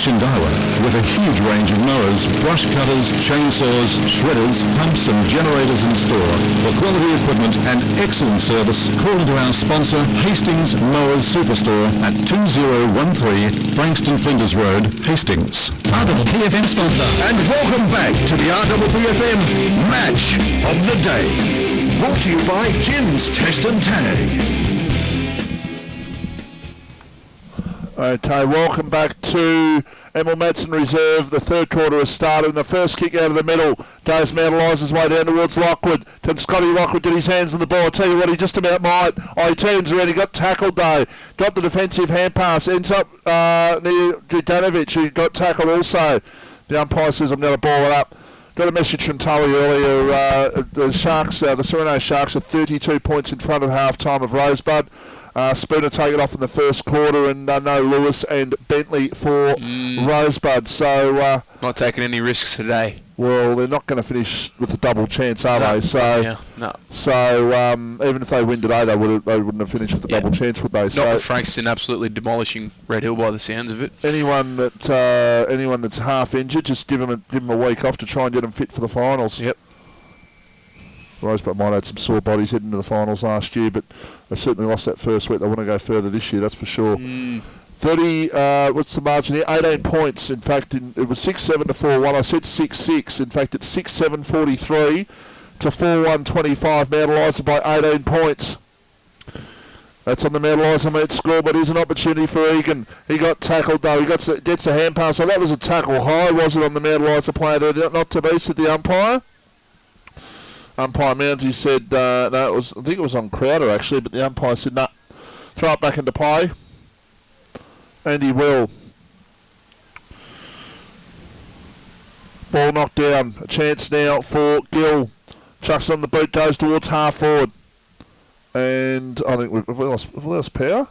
Mission Darwin, with a huge range of mowers, brush cutters, chainsaws, shredders, pumps and generators in store. For quality equipment and excellent service, call into our sponsor, Hastings Mowers Superstore at 2013 Frankston Flinders Road, Hastings. RWPFM sponsor. And welcome back to the RWPFM Match of the Day. Brought to you by Jim's Test and Tag. Okay, welcome back to Emil Madsen Reserve. The third quarter has started, and the first kick out of the middle goes Mount Eliza's way down towards Lockwood. Can Scotty Lockwood get his hands on the ball? I tell you what, he just about might. Oh, he turns around, he got tackled though. Got the defensive hand pass, ends up near Judanovic, who got tackled also. The umpire says, I'm going to ball it up. Got a message from Tully earlier. The Sharks, the Sereno Sharks are 32 points in front at half-time of Rosebud. Spooner taken off in the first quarter, and no Lewis and Bentley for Rosebud. So not taking any risks today. Well, they're not going to finish with a double chance, are they? So, even if they win today, they wouldn't have finished with a double chance, would they? Not with Frankston absolutely demolishing Red Hill by the sounds of it. Anyone that's half injured, just give them a week off to try and get them fit for the finals. Yep. Rosebud might have had some sore bodies heading into the finals last year, but they certainly lost that first week. They want to go further this year, that's for sure. 30, what's the margin here? 18 points. In fact, it was 6-7 to 4-1. I said 6-6. In fact, it's 6-7-43 to 4-1-25. Mount Eliza by 18 points. That's on the Mount Eliza meet score, but here's an opportunity for Egan. He got tackled though. He gets a hand pass. So that was a tackle high, was it, on the Mount Eliza player there? Not to be, said the umpire. Umpire Mounsey said, no, I think it was on Crowder actually, but the umpire said, no, throw it back into play. And he will. Ball knocked down. A chance now for Gill. Chucks on the boot, goes towards half forward. And I think we've lost power.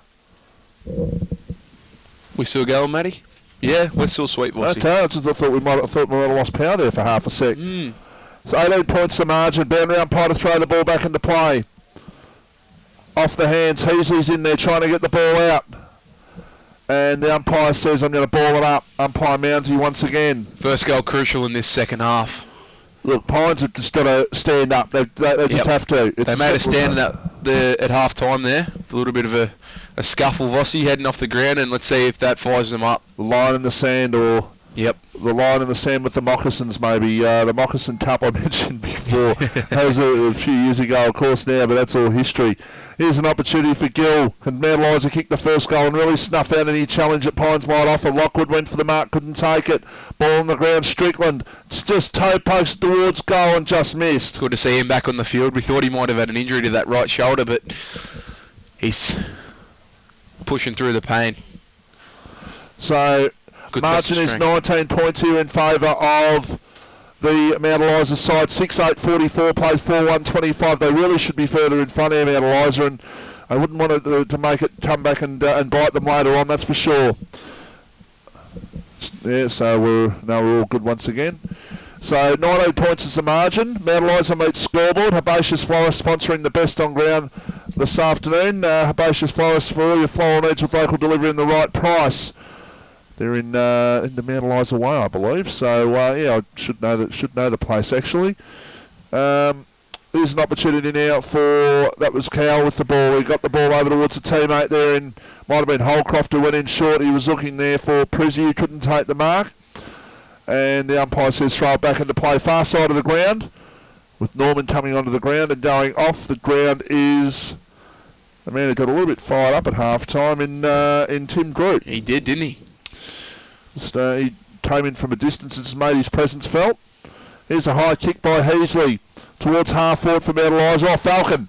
We still going, Matty? Yeah, we're still sweet, bossy. Okay, I just thought we might have lost power there for half a sec. So 18 points the margin. Boundary umpire to throw the ball back into play. Off the hands. Heasley's in there trying to get the ball out. And the umpire says, I'm going to ball it up. Umpire Mounsey once again. First goal crucial in this second half. Look, Pines have just got to stand up. They just have to. They made a stand at half-time there. A little bit of a scuffle, Vossi, heading off the ground, and let's see if that fires them up. The line in the sand or... Yep. The line in the sand with the moccasins, maybe. The Moccasin Cup I mentioned before. That was a few years ago, of course, now, but that's all history. Here's an opportunity for Gill. Can Mount Eliza kick the first goal and really snuff out any challenge that Pines might offer? Lockwood went for the mark, couldn't take it. Ball on the ground, Strickland. It's just toe post towards goal and just missed. Good to see him back on the field. We thought he might have had an injury to that right shoulder, but he's pushing through the pain. So... Good margin is 19 points here in favour of the Mount Eliza side. 6-8-44 plays 4-1-25. They really should be further in front here, Mount Eliza, and I wouldn't want to make it come back and bite them later on, that's for sure. Yeah, so we're all good once again. So 19 points is the margin. Mount Eliza meets scoreboard. Herbaceous Florist sponsoring the best on ground this afternoon. Herbaceous Florist for all your floral needs with local delivery and the right price. They're in the Mount Eliza way, I believe. So I should know the place actually. There's an opportunity now for that was Cowell with the ball. He got the ball over towards a teammate there, and might have been Holcroft who went in short. He was looking there for Prizzy, who couldn't take the mark. And the umpire says throw it back into play, far side of the ground, with Norman coming onto the ground, and going off the ground is a man who got a little bit fired up at half time in Tim Groot. He did, didn't he? He came in from a distance and made his presence felt. Here's a high kick by Heasley towards half forward for Mount Eliza. Oh, Falcon,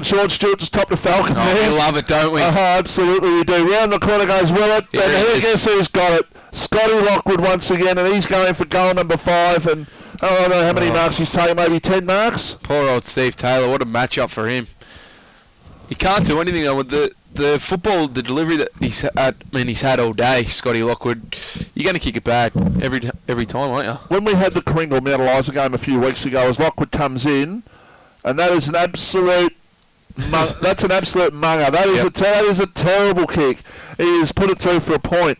Sean Stewart just topped the Falcon there. We love it, don't we? Absolutely we do. Round the corner goes Willett, and here guess who's got it? Scotty Lockwood once again, and he's going for goal number 5, and I don't know how many marks he's taken, maybe 10 marks? Poor old Steve Taylor, what a match-up for him. He can't do anything though with the football, the delivery that he's had all day, Scotty Lockwood. You're going to kick it back every time, aren't you? When we had the Kringle Mount Eliza game a few weeks ago, as Lockwood comes in, and that is an absolute that's an absolute munger. That is a terrible kick. He has put it through for a point.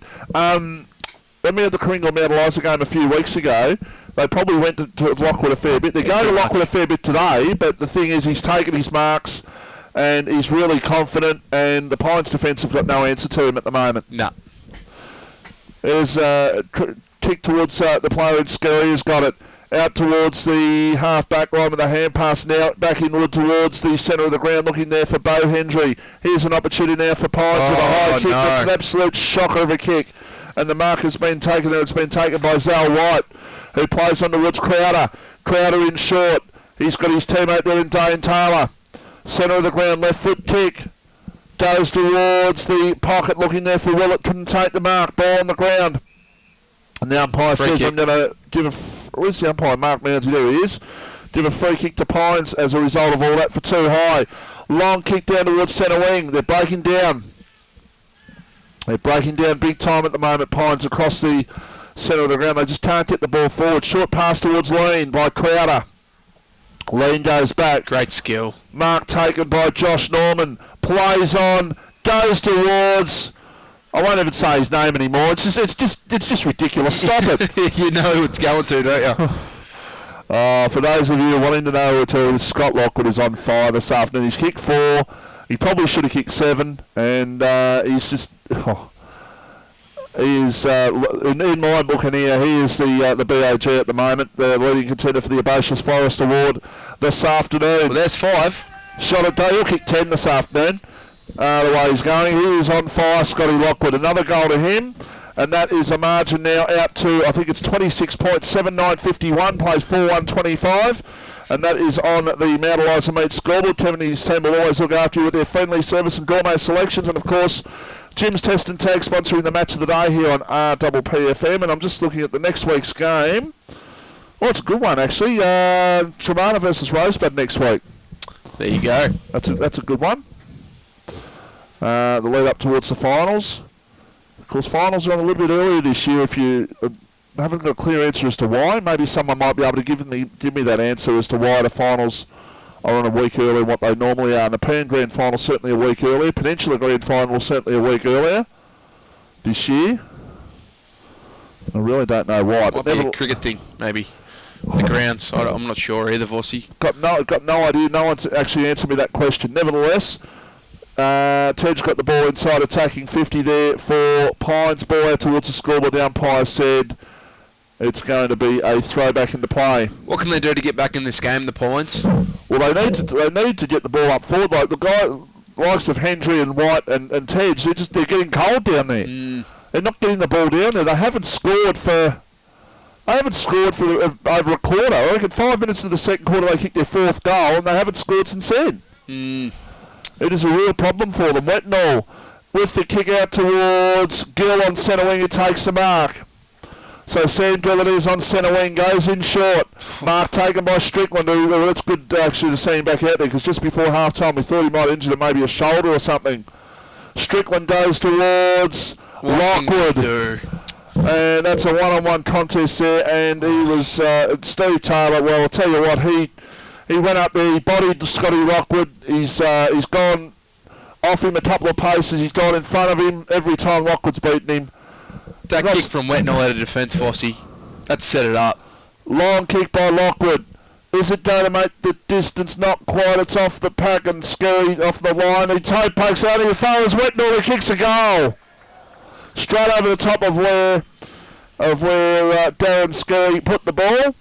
when we had the Kringle Mount Eliza game a few weeks ago, they probably went to Lockwood a fair bit. They're going to Lockwood a fair bit today, but the thing is he's taken his marks and he's really confident, and the Pines defence have got no answer to him at the moment. No. There's a kick towards the player in Scurry, who's got it out towards the half-back line with a hand pass now, back inward towards the centre of the ground, looking there for Bo Hendry. Here's an opportunity now for Pines with a high kick. That's an absolute shocker of a kick. And the mark has been taken there. It's been taken by Zal White, who plays on towards Crowder. Crowder in short. He's got his teammate there in Dane Taylor. Centre of the ground, left foot kick. Goes towards the pocket, looking there for Willett. Couldn't take the mark. Ball on the ground. And the umpire says, I'm going to give a... Where's the umpire? Mark Mounsey. There he is. Give a free kick to Pines as a result of all that for too high. Long kick down towards centre wing. They're breaking down. They're breaking down big time at the moment. Pines across the centre of the ground. They just can't get the ball forward. Short pass towards Lean by Crowder. Lean goes back. Great skill. Mark taken by Josh Norman. Plays on. Goes towards... I won't even say his name anymore. It's just ridiculous. Stop it. You know who it's going to, don't you? For those of you wanting to know who it is, Scott Lockwood is on fire this afternoon. He's kicked 4. He probably should have kicked 7, and he's just... he is, in my book and here, he is the BOG at the moment, the leading contender for the Herbaceous Forest Award this afternoon. Well, there's 5. Shot at day. He'll kick 10 this afternoon. The way he's going, he is on fire, Scotty Lockwood. Another goal to him, and that is a margin now out to, I think it's 26 points, 7-9-51, plays 4-1-25, and that is on the Mount Eliza Meat scoreboard. Kevin and his team will always look after you with their friendly service and gourmet selections, and of course, Jim's Test and Tag sponsoring the match of the day here on RPPFM, and I'm just looking at the next week's game. Well, it's a good one, actually. Tremana versus Rosebud next week. There you go. That's a good one. The lead up towards the finals. Of course, finals are on a little bit earlier this year. If you haven't got a clear answer as to why, maybe someone might be able to give me that answer as to why the finals are on a week earlier than what they normally are. And the Pan Grand Final certainly a week earlier. Peninsula Grand Final certainly a week earlier this year. I really don't know why. Might be a cricket thing, maybe. The grounds. I'm not sure either, Vossi. Got no idea. No one's actually answered me that question. Nevertheless, Ted's got the ball inside, attacking 50 there for Pines. Ball out towards the scoreboard. The umpire said it's going to be a throwback into play. What can they do to get back in this game, the Pines? Well, they need to get the ball up forward. Like the guy, likes of Hendry and White and Tej, they're getting cold down there. They're not getting the ball down there. They haven't scored for over a quarter. I reckon 5 minutes into the second quarter they kicked their 4th goal, and they haven't scored since then. It is a real problem for them. Wetnall with the kick out towards Gill on centre wing, who takes the mark. So Sam Gill it is on centre wing, goes in short. Mark taken by Strickland, who it's good actually to see him back out there, because just before half time we thought he might have injured maybe a shoulder or something. Strickland goes towards Lockwood. And that's a one-on-one contest there, and he was Steve Taylor. Well, I'll tell you what, he went up there, he bodied Scotty Lockwood. He's gone off him a couple of paces. He's gone in front of him every time Lockwood's beaten him. That kick from Wetnall out of defence, Vossi. That set it up. Long kick by Lockwood. Is it going to make the distance? Not quite. It's off the pack and Scary off the line. He toe pokes out of the far as Wetnall. He kicks a goal. Straight over the top of where Darren Scary put the ball.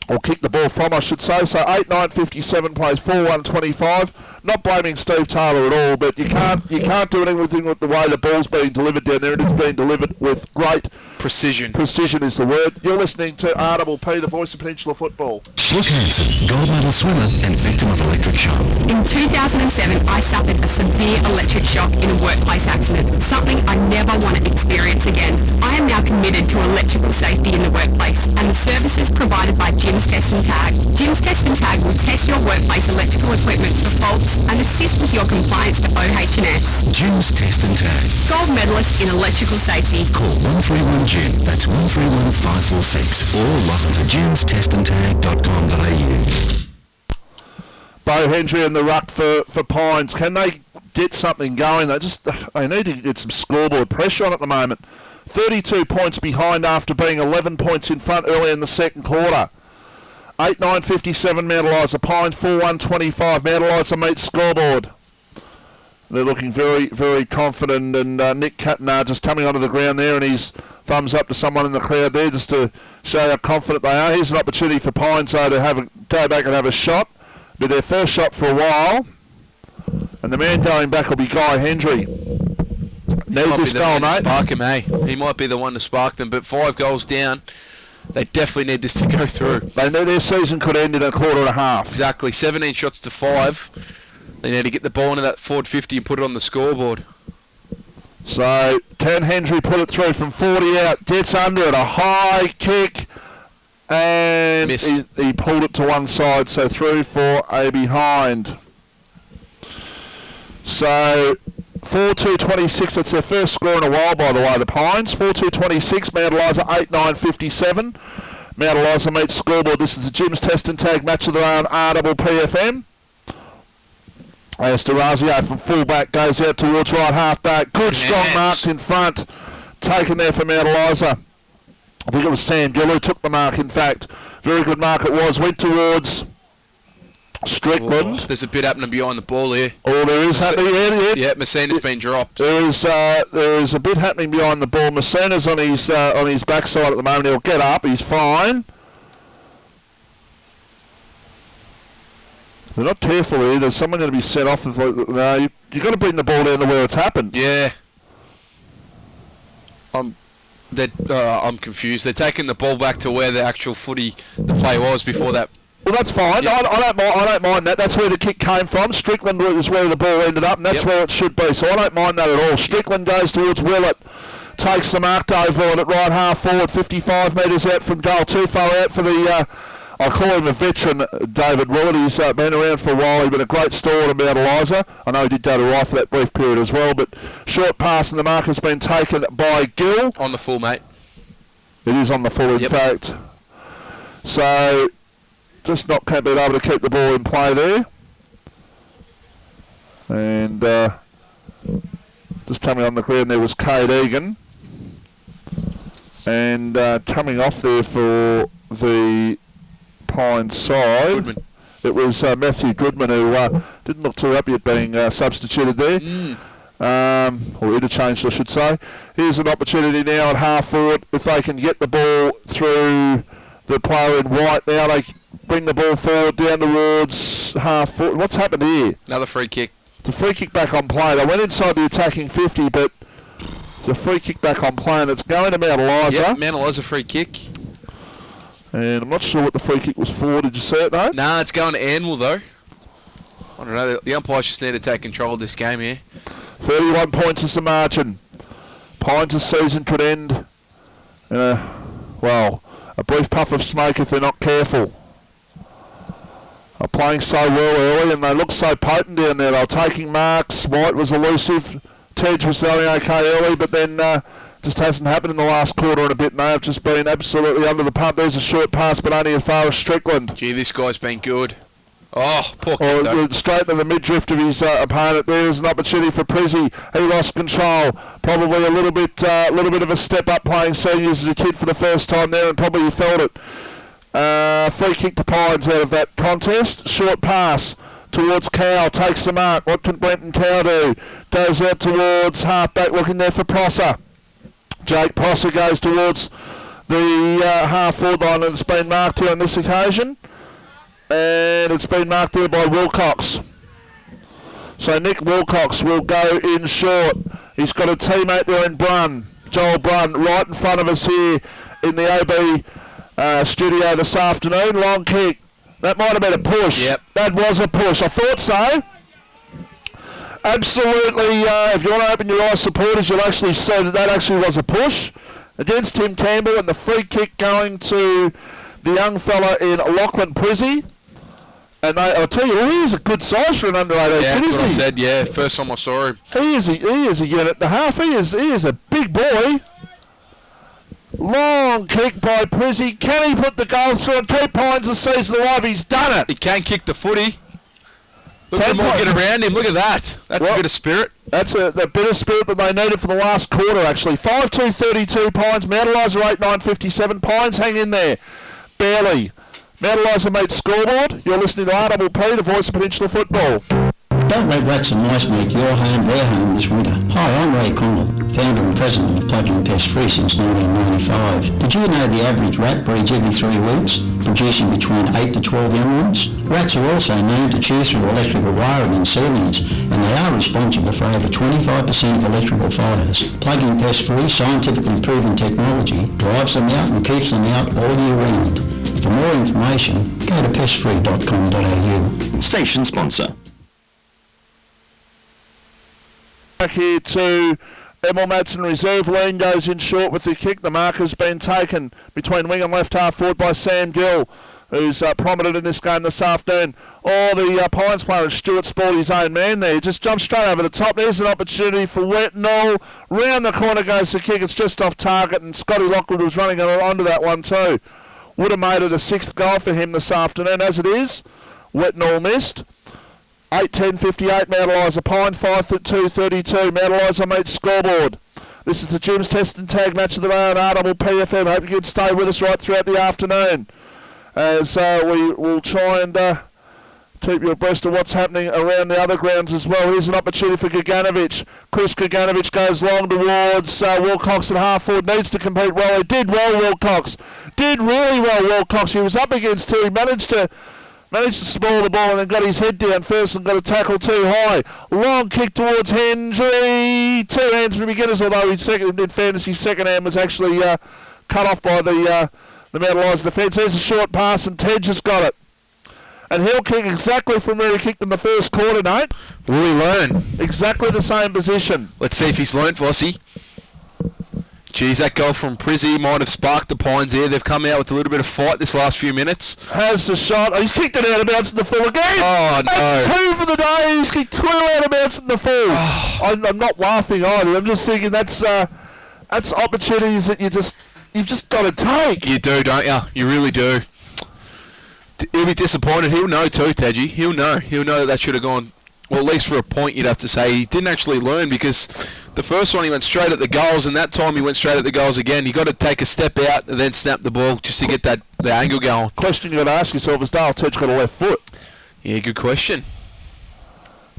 Or kicked the ball from, I should say. So 8-9-57 plays 4-1-25. Not blaming Steve Taylor at all, but you can't do anything with the way the ball's being delivered down there. It is being delivered with great precision. Precision is the word. You're listening to RPP, the voice of Peninsula football. Brooke Hanson, gold medal swimmer and victim of electric shock. In 2007, I suffered a severe electric shock in a workplace accident, something I never want to experience again. I am now committed to electrical safety in the workplace, and the services provided by Jim's Test and Tag. Jim's Test and Tag will test your workplace electrical equipment for faults and assist with your compliance to OH&S. Jim's Test and Tag. Gold medalist in electrical safety. Call 131-JIM, that's 131-546, or log on to jimstestandtag.com.au. Bo Hendry and the ruck for Pines. Can they get something going? They need to get some scoreboard pressure on at the moment. 32 points behind after being 11 points in front early in the second quarter. 8-9-57 Mount Eliza. Pines 4-1-25. Mount Eliza meets scoreboard. They're looking very, very confident, and Nick Catton just coming onto the ground there, and he's thumbs up to someone in the crowd there just to show how confident they are. Here's an opportunity for Pines, though, to go back and have a shot. Be their first shot for a while. And the man going back will be Guy Hendry. Need this goal, mate. Spark him, eh? He might be the one to spark them, but 5 goals down. They definitely need this to go through. They knew their season could end in a quarter and a half. Exactly. 17 shots to 5. They need to get the ball into that forward 50 and put it on the scoreboard. So, can Hendry put it through from 40 out, gets under it, a high kick, and he pulled it to one side, so through for a behind. So, 4-2-26, that's their first score in a while, by the way, the Pines. 4-2-26, Mount Eliza 8-9-57. Mount Eliza meets scoreboard. This is the Jim's Test and Tag match of the round, RPPFM. As Durazio from fullback goes out towards right half-back. Good, strong marks in front. Taken there for Mount Eliza. I think it was Sam Gill who took the mark, in fact. Very good mark it was. Went towards Strickland. Oh, there's a bit happening behind the ball here. Oh, there is happening here. Yeah, Messina's been dropped. There is a bit happening behind the ball. Messina's on his backside at the moment. He'll get up. He's fine. They're not careful here. There's someone going to be set off. No, you've got to bring the ball down to where it's happened. Yeah. I'm confused. They're taking the ball back to where the actual the play was before that. Well, that's fine. Yep. I don't mind that. That's where the kick came from. Strickland is where the ball ended up, and that's where it should be. So I don't mind that at all. Strickland goes towards Willett. Takes the mark over on at right half forward, 55 metres out from goal. Too far out for the... I call him a veteran, David Willett. He's been around for a while. He's been a great stalwart about Eliza. I know he did go to Rye for that brief period as well, but short pass and the mark has been taken by Gill. On the full, mate. It is on the full, in fact. So, just not being able to keep the ball in play there. And just coming on the ground there was Cade Egan. And coming off there for the Pines side, Goodman. It was Matthew Goodman who didn't look too happy at being substituted there. Or interchanged, I should say. Here's an opportunity now at half forward. If they can get the ball through the player in white now, they bring the ball forward down towards half forward. What's happened here? Another free kick. It's a free kick back on play. They went inside the attacking 50, but it's a free kick back on play, and it's going to Mount Eliza. Yep, Mount Eliza free kick. And I'm not sure what the free kick was for. Did you see it, though? Nah, it's going to Anvil, though. I don't know. The umpires just need to take control of this game here. 31 points is the margin. Pines' season could end in a brief puff of smoke if they're not careful. They're playing so well early and they look so potent down there. They're taking marks. White was elusive. Tej was going okay early, but then just hasn't happened in the last quarter and a bit, and they have just been absolutely under the pump. There's a short pass, but only as far as Strickland. Gee, this guy's been good. Oh, poor kid, straight into the midriff of his opponent. There's an opportunity for Prizzy. He lost control. Probably a little bit of a step up playing seniors as a kid for the first time there, and probably he felt it. Free kick to Pines out of that contest. Short pass towards Cow. Takes the mark. What can Brenton Cow do? Goes out towards half-back, looking there for Prosser. Jake Prosser goes towards the half-forward line, and it's been marked here on this occasion. And it's been marked there by Wilcox. So Nick Wilcox will go in short. He's got a teammate there in Brunn, Joel Brunn, right in front of us here in the OB studio this afternoon. Long kick. That might have been a push. Yep. That was a push. I thought so. Absolutely. If you want to open your eyes, supporters, you'll actually see that actually was a push against Tim Campbell, and the free kick going to the young fella in Lachlan Prizzy. And I'll tell you, he is a good size for an under 18 yeah, kid, that's isn't what he? I said, yeah. First time I saw him. He is a unit and a half. He is a big boy. Long kick by Prizzy. Can he put the goal through and keep Pines the season alive? He's done it. He can kick the footy. Look at them all get around him. Look at that. That's a bit of spirit. That's a bit of spirit that they needed for the last quarter, actually. 5-2-32 Pines. Mount Eliza 8-9-57. Pines hang in there. Barely. Mount Eliza mate scoreboard. You're listening to RWP, the voice of Peninsula Football. Don't let rats and mice make your home their home this winter. Hi, I'm Ray Condell, founder and president of Plug-in Pest Free since 1995. Did you know the average rat breeds every 3 weeks, producing between 8 to 12 young ones? Rats are also known to chew through electrical wiring and ceilings, and they are responsible for over 25% of electrical fires. Plug-in Pest Free scientifically proven technology drives them out and keeps them out all year round. For more information, go to pestfree.com.au. Station sponsor. Back here to Emil Madsen reserve. Lean goes in short with the kick. The mark has been taken between wing and left half forward by Sam Gill, who's prominent in this game this afternoon. The Pines player, Stuart Sport, his own man there. Just jumps straight over the top. There's an opportunity for Wetnall. Round the corner goes the kick. It's just off target, and Scotty Lockwood was running onto that one too. Would have made it a 6th goal for him this afternoon. As it is, Wetnall missed. 8-10-58, Mount Eliza Pine, 5-2-32, Mount Eliza meets scoreboard. This is the Jim's Test and Tag match of the day on RWPFM. Hope you can stay with us right throughout the afternoon as we will try and keep you abreast of what's happening around the other grounds as well. Here's an opportunity for Gaganovich. Chris Gaganovich goes long towards Wilcox at half forward. Needs to compete well. He did well, Wilcox. Did really well, Wilcox. He was up against two. He managed to spoil the ball and then got his head down first and got a tackle too high. Long kick towards Hendry. 2 hands for beginners, although in fairness, his second hand was actually cut off by the Mount Eliza defence. There's a short pass and Tej has got it. And he'll kick exactly from where he kicked in the first quarter, Nate. Will he learn? Exactly the same position. Let's see if he's learnt, Vossi. Geez, that goal from Prizzy might have sparked the Pines here. They've come out with a little bit of fight this last few minutes. Has the shot. Oh, he's kicked it out of bounds in the full again. Oh, no. That's 2 for the day. He's kicked 2 out of bounds in the full. I'm not laughing either. I'm just thinking that's opportunities that you've just got to take. You do, don't you? You really do. He'll be disappointed. He'll know too, Tedgy. He'll know that should have gone, well, at least for a point, you'd have to say. He didn't actually learn because the first one he went straight at the goals, and that time he went straight at the goals again. You got to take a step out and then snap the ball just to get the angle going. Question you got to ask yourself is, Dale Tej got a left foot? Yeah, good question.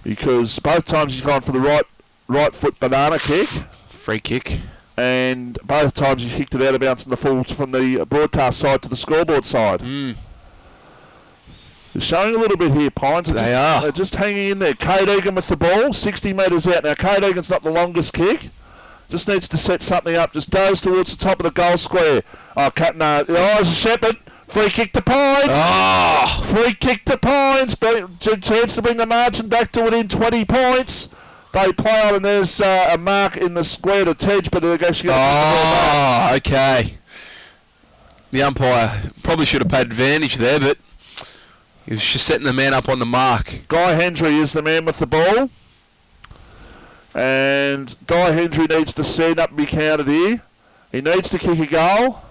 Because both times he's gone for the right foot banana kick. Free kick. And both times he's kicked it out of bounds in the full from the broadcast side to the scoreboard side. They're showing a little bit here, Pines. They're just hanging in there. Kate Egan with the ball, 60 metres out. Now, Kate Egan's not the longest kick. Just needs to set something up. Just goes towards the top of the goal square. Eliza Shepherd. Free kick to Pines. Free kick to Pines. Chance to bring the margin back to within 20 points. They play on, and there's a mark in the square to Tej, but they're actually going to okay. The umpire probably should have paid advantage there, but he was just setting the man up on the mark. Guy Hendry is the man with the ball. And Guy Hendry needs to stand up and be counted here. He needs to kick a goal.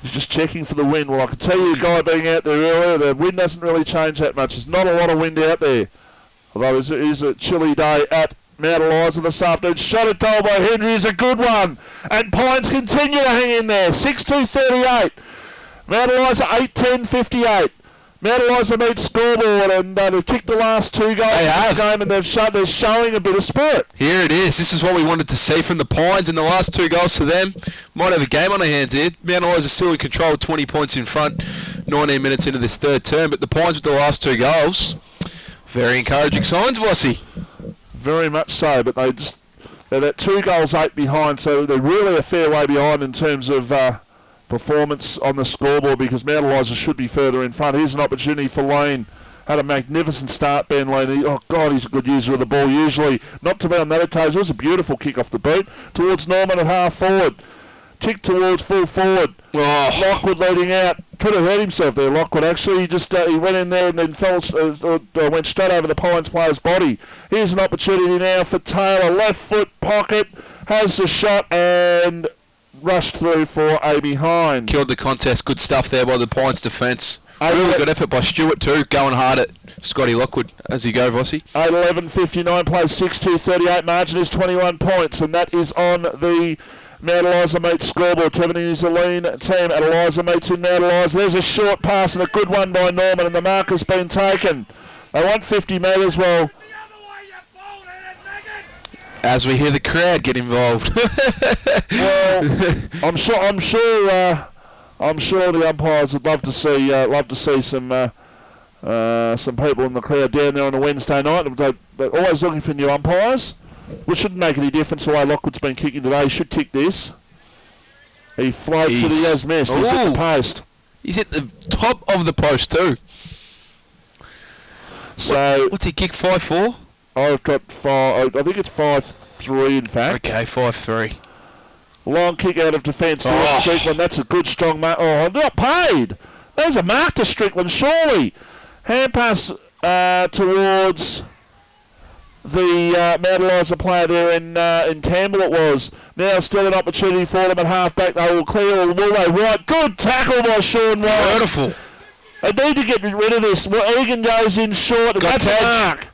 He's just checking for the wind. Well, I can tell you, Guy being out there earlier, the wind doesn't really change that much. There's not a lot of wind out there. Although it is a chilly day at Mount Eliza this afternoon. Shot at goal by Hendry is a good one. And Pines continue to hang in there. 6-2-38. Mount Eliza 8-10-58. Mount Eliza meets scoreboard, and they've kicked the last 2 goals in this game, and they're showing a bit of spirit. Here it is. This is what we wanted to see from the Pines, and the last 2 goals to them. Might have a game on their hands here. Mount Eliza still in control, 20 points in front, 19 minutes into this third term, but the Pines with the last 2 goals, very encouraging signs, Vossi. Very much so, but they're that 2 goals 8 behind, so they're really a fair way behind in terms of performance on the scoreboard, because Mount Eliza should be further in front. Here's an opportunity for Lane. Had a magnificent start, Ben Lane. He's a good user of the ball usually. Not to be on that toes. It was a beautiful kick off the boot towards Norman at half forward. Kick towards full forward. Lockwood leading out. Could have hurt himself there, Lockwood. Actually, he went in there and then went straight over the Pines player's body. Here's an opportunity now for Taylor. Left foot pocket. Has the shot and rushed through for a behind. Killed the contest. Good stuff there by the Pines defence. Really good effort by Stewart too, going hard at Scotty Lockwood as he go, Vossi. 8-11-59 plays 6-2-38. Margin is 21 points, and that is on the Mount Eliza Meets scoreboard. Kevin is a lean team at Eliza Meets in Mount Eliza. There's a short pass and a good one by Norman, and the mark has been taken. They want 50 metres. Well, as we hear the crowd get involved. well, I'm sure the umpires would love to see some people in the crowd down there on a Wednesday night. They're always looking for new umpires, which shouldn't make any difference the way Lockwood's been kicking today. He should kick this. He floats it, he has missed. He's at the post. He's at the top of the post too. So what's he kick, 5-4? I've got 5. I think it's 5-3 in fact. Okay, 5-3. Long kick out of defence towards Strickland. That's a good strong mark. Oh, not paid. That was a mark to Strickland, surely. Hand pass towards the Mount Eliza player there in Campbell it was. Now still an opportunity for them at half-back. They will clear, or will they? Right, good tackle by Sean White. Beautiful. They need to get rid of this. Well, Egan goes in short, and that's a mark.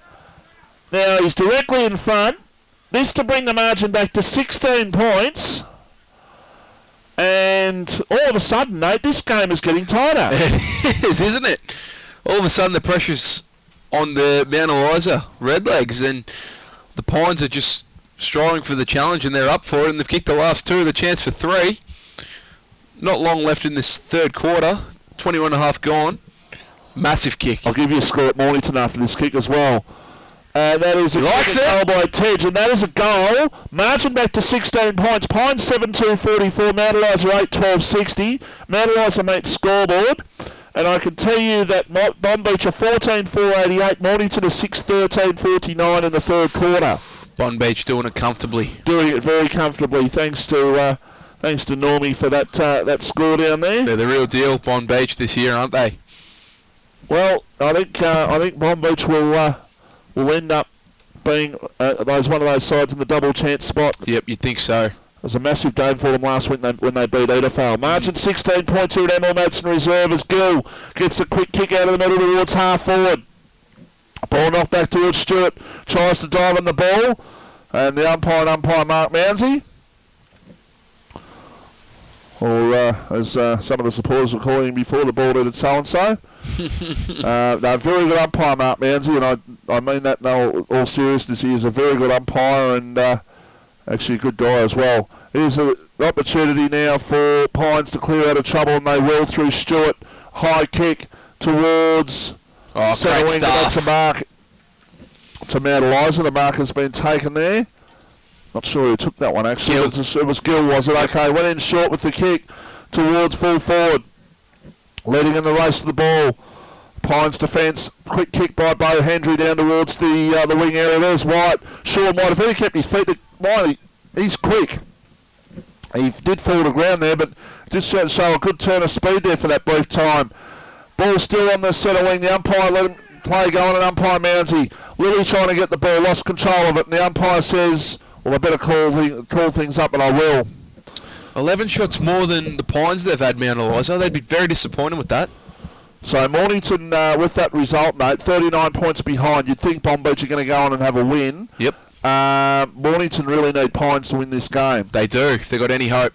Now he's directly in front. This to bring the margin back to 16 points. And all of a sudden, Nate, this game is getting tighter. It is, isn't it? All of a sudden, the pressure's on the Mount Eliza Redlegs, and the Pines are just striving for the challenge, and they're up for it, and they've kicked the last two, the chance for 3. Not long left in this third quarter. 21 and a half gone. Massive kick. I'll give you a score at Mornington after this kick as well. That is a goal by Tej, and that is a goal. Margin back to 16 points. Pines 7-2-44. Mount Eliza 8-12-60. Mount Eliza Meets scoreboard. And I can tell you that Bonbeach are 14-4-88. Mornington is 6-13-49 in the third quarter. Bonbeach doing it comfortably. Doing it very comfortably. Thanks to Normie for that score down there. They're the real deal, Bonbeach, this year, aren't they? Well, I think Bonbeach will end up being one of those sides in the double chance spot. Yep, you'd think so. It was a massive game for them last week when they beat Edafale. Margin 16 points here at Emil Madsen Reserve as Gill gets a quick kick out of the middle towards half forward. Ball knocked back towards Stewart. Tries to dive on the ball. And the umpire Mark Mounsey. Or as some of the supporters were calling him before, the ball did so-and-so. No, very good umpire, Mark Mounsey, and I mean that in all seriousness. He is a very good umpire and actually a good guy as well. Here's an opportunity now for Pines to clear out of trouble, and they will through Stewart. High kick towards centre wing. That's a mark to Mount Eliza. The mark has been taken there. Not sure who took that one, actually. It was Gill, was it? Okay, went in short with the kick towards full forward. Leading in the race to the ball. Pines defence. Quick kick by Bo Hendry down towards the wing area. There's White. Sean White, if he kept his feet, he's quick. He did fall to ground there, but did show a good turn of speed there for that brief time. Ball still on the centre wing. The umpire let him play going, and umpire Mounsey. Lily trying to get the ball, lost control of it, and the umpire says, well, I better call things up, and I will. 11 shots more than the Pines they've had, Mount Eliza. They'd be very disappointed with that. So Mornington, with that result, mate, 39 points behind. You'd think Bonbeach are going to go on and have a win. Yep. Mornington really need Pines to win this game. They do, if they've got any hope.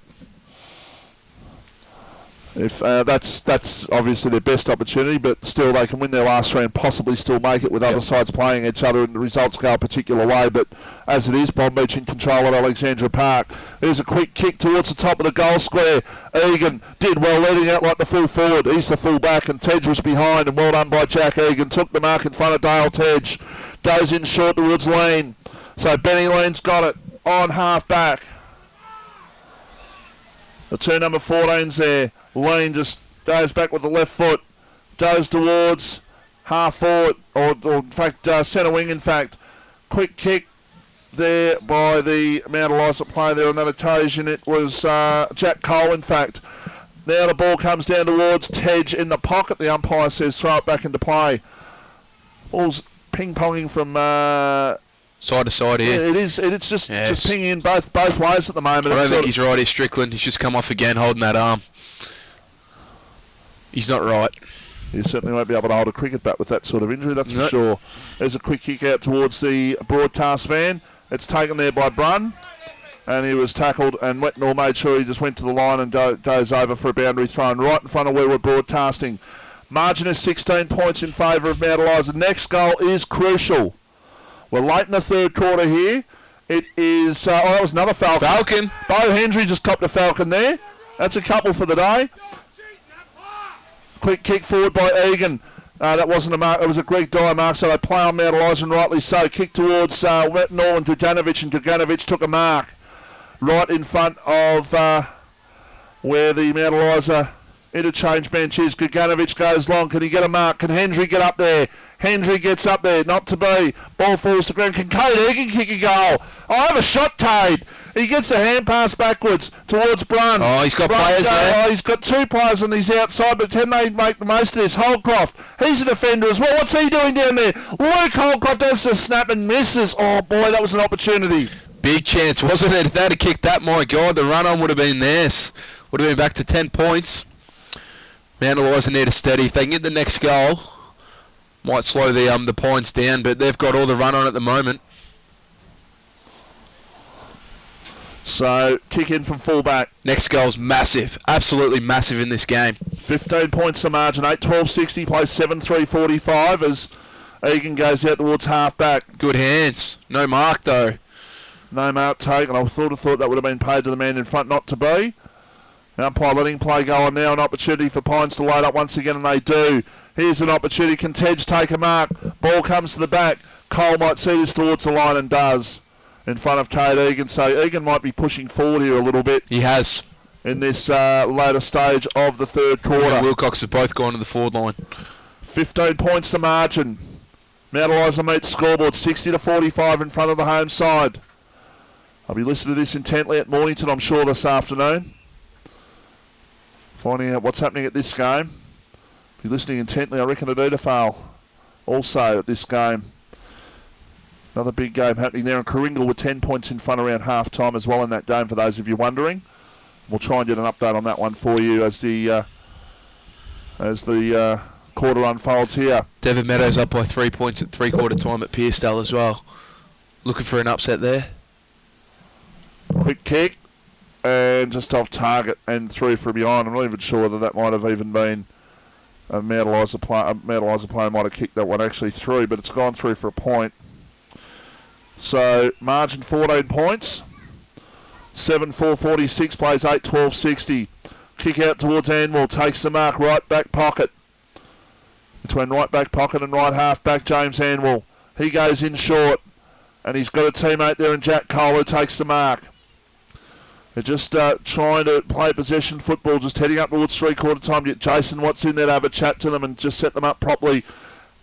If that's obviously their best opportunity, but still they can win their last three and possibly still make it with other sides playing each other and the results go a particular way. But as it is, Bonbeach in control at Alexandra Park. There's a quick kick towards the top of the goal square. Egan did well, leading out like the full forward. He's the full back, and Tej was behind, and well done by Jack Egan. Took the mark in front of Dale Tej. Goes in short towards Lean. So Benny Lean's got it on half back. The two number 14's there. Lean just goes back with the left foot. Goes towards half forward, or in fact, centre wing, in fact. Quick kick there by the Mount Eliza player there on that occasion. It was Jack Cole, in fact. Now the ball comes down towards Tej in the pocket. The umpire says throw it back into play. Ball's ping-ponging from... side to side here. It's just pinging in both ways at the moment. I don't think he's right here, Strickland. He's just come off again holding that arm. He's not right. You certainly won't be able to hold a cricket bat with that sort of injury, that's for sure. There's a quick kick out towards the broadcast van. It's taken there by Brun, and he was tackled, and Wetnall made sure he just went to the line and goes over for a boundary throw, and right in front of where we're broadcasting. Margin is 16 points in favour of Mount Eliza. Next goal is crucial. We're late in the third quarter here. It is, that was another Falcon. Bo Hendry just copped a Falcon there. That's a couple for the day. Quick kick forward by Egan. That wasn't a mark. It was a Greg Dyer mark, so they play on Mount Eliza, and rightly so. Kick towards Wetnall and Draganovic took a mark right in front of where the Mount Eliza interchange bench is. Draganovic goes long. Can he get a mark? Can Hendry get up there? Hendry gets up there. Not to be. Ball falls to ground. Can Cade Egan kick a goal? I have a shot, Cade. He gets the hand pass backwards towards Brun. Oh, he's got players there. Oh, he's got two players on his outside, but can they make the most of this? Holcroft, he's a defender as well. What's he doing down there? Luke Holcroft has to snap and misses. Oh, boy, that was an opportunity. Big chance, wasn't it? If they had kicked that, my God, the run-on would have been theirs. Would have been back to 10 points. Mount Eliza need a steady. If they can get the next goal, might slow the points down, but they've got all the run-on at the moment. So, kick in from fullback. Next goal's massive. Absolutely massive in this game. 15 points the margin. 8-12-60, plays 7-3-45 as Egan goes out towards half-back. Good hands. No mark, though. No mark taken. I thought that would have been paid to the man in front, not to be. Umpire letting play go on now. An opportunity for Pines to load up once again, and they do. Here's an opportunity. Can Tej take a mark? Ball comes to the back. Cole might see this towards the line and does. In front of Cade Egan, so Egan might be pushing forward here a little bit. He has. In this later stage of the third quarter. And Wilcox have both gone to the forward line. 15 points the margin. Mount Eliza meets scoreboard 60-45 in front of the home side. I'll be listening to this intently at Mornington, I'm sure, this afternoon. Finding out what's happening at this game. Be listening intently, I reckon, at Edafale also at this game. Another big game happening there, and Coringal with 10 points in front around half-time as well in that game, for those of you wondering. We'll try and get an update on that one for you as the quarter unfolds here. Devon Meadows up by 3 points at three-quarter time at Pearsdale as well. Looking for an upset there. Quick kick, and just off target and through from behind. I'm not even sure whether that might have even been a Mount Eliza player might have kicked that one actually through, but it's gone through for a point. So, margin 14 points. 7-4-46, plays 8-12-60. Kick out towards Anwell, takes the mark, right back pocket. Between right back pocket and right half back, James Anwell. He goes in short, and he's got a teammate there in Jack Cole who takes the mark. They're just trying to play possession football, just heading up towards three-quarter time. Get Jason Watts in there to have a chat to them and just set them up properly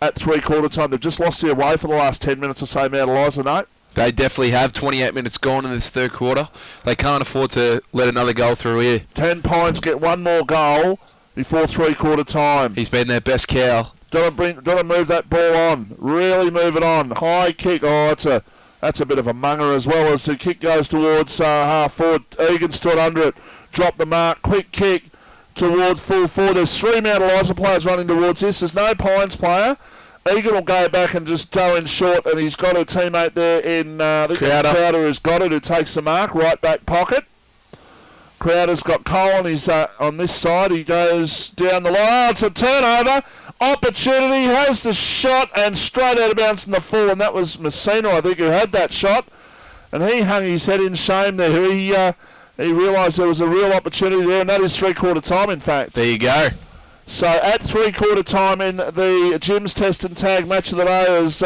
at three-quarter time. They've just lost their way for the last 10 minutes or so, Mount Eliza, no? They definitely have. 28 minutes gone in this third quarter. They can't afford to let another goal through here. 10 Pines get one more goal before three-quarter time. He's been their best cow. Got to move that ball on. Really move it on. High kick. Oh, that's a bit of a munger as well as the kick goes towards half forward. Egan stood under it. Dropped the mark. Quick kick towards full forward. There's three Mount Eliza players running towards this. There's no Pines player. Egan will go back and just go in short, and he's got a teammate there in Crowder who's got it, who takes the mark, right back pocket. Crowder's got Cole on his on this side. He goes down the line. Oh, it's a turnover. Opportunity, has the shot, and straight out of bounds in the full, and that was Messina, I think, who had that shot. And he hung his head in shame there. He realised there was a real opportunity there, and that is three-quarter time, in fact. There you go. So at three-quarter time in the Jim's Test and Tag match of the day, as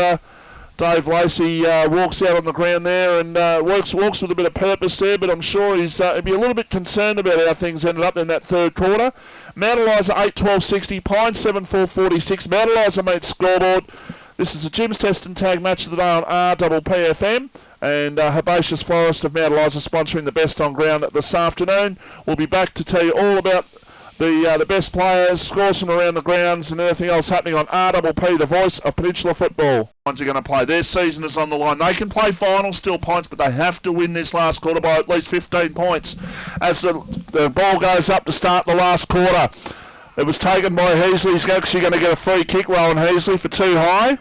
Dave Lacey walks out on the ground there and walks with a bit of purpose there, but I'm sure he'd be a little bit concerned about how things ended up in that third quarter. Mount Eliza 8-12-60, Pine 7-4-46. Mount Eliza meets scoreboard. This is the Jim's Test and Tag match of the day on RPPFM. And Herbaceous Florist of Mount Eliza sponsoring the best on ground this afternoon. We'll be back to tell you all about the best players, scores from around the grounds, and anything else happening on RPP, the voice of Peninsula football. Pines are going to play. Their season is on the line. They can play finals still, Pines, but they have to win this last quarter by at least 15 points as the ball goes up to start the last quarter. It was taken by Heasley. He's actually going to get a free kick, Rowan Heasley, for too high.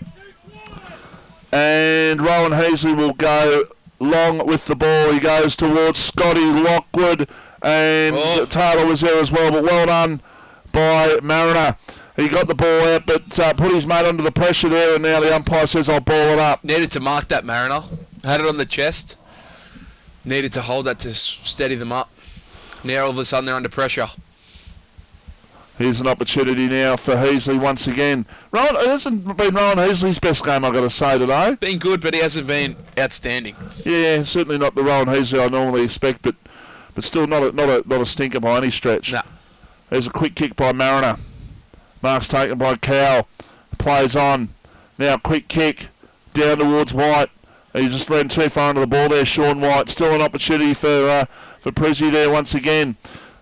And Rowan Heasley will go long with the ball. He goes towards Scotty Lockwood, and Taylor was there as well, but well done by Mariner. He got the ball out, but put his mate under the pressure there, and now the umpire says, I'll ball it up. Needed to mark that, Mariner. Had it on the chest. Needed to hold that to steady them up. Now all of a sudden they're under pressure. Here's an opportunity now for Heasley once again. It hasn't been Rowan Heasley's best game, I've got to say, today. Been good, but he hasn't been outstanding. Yeah, certainly not the Rowan Heasley I normally expect, but still not a stinker by any stretch. No. There's a quick kick by Mariner. Mark's taken by Cow. Plays on. Now quick kick down towards White. He just ran too far into the ball there, Sean White. Still an opportunity for Prizzy there once again.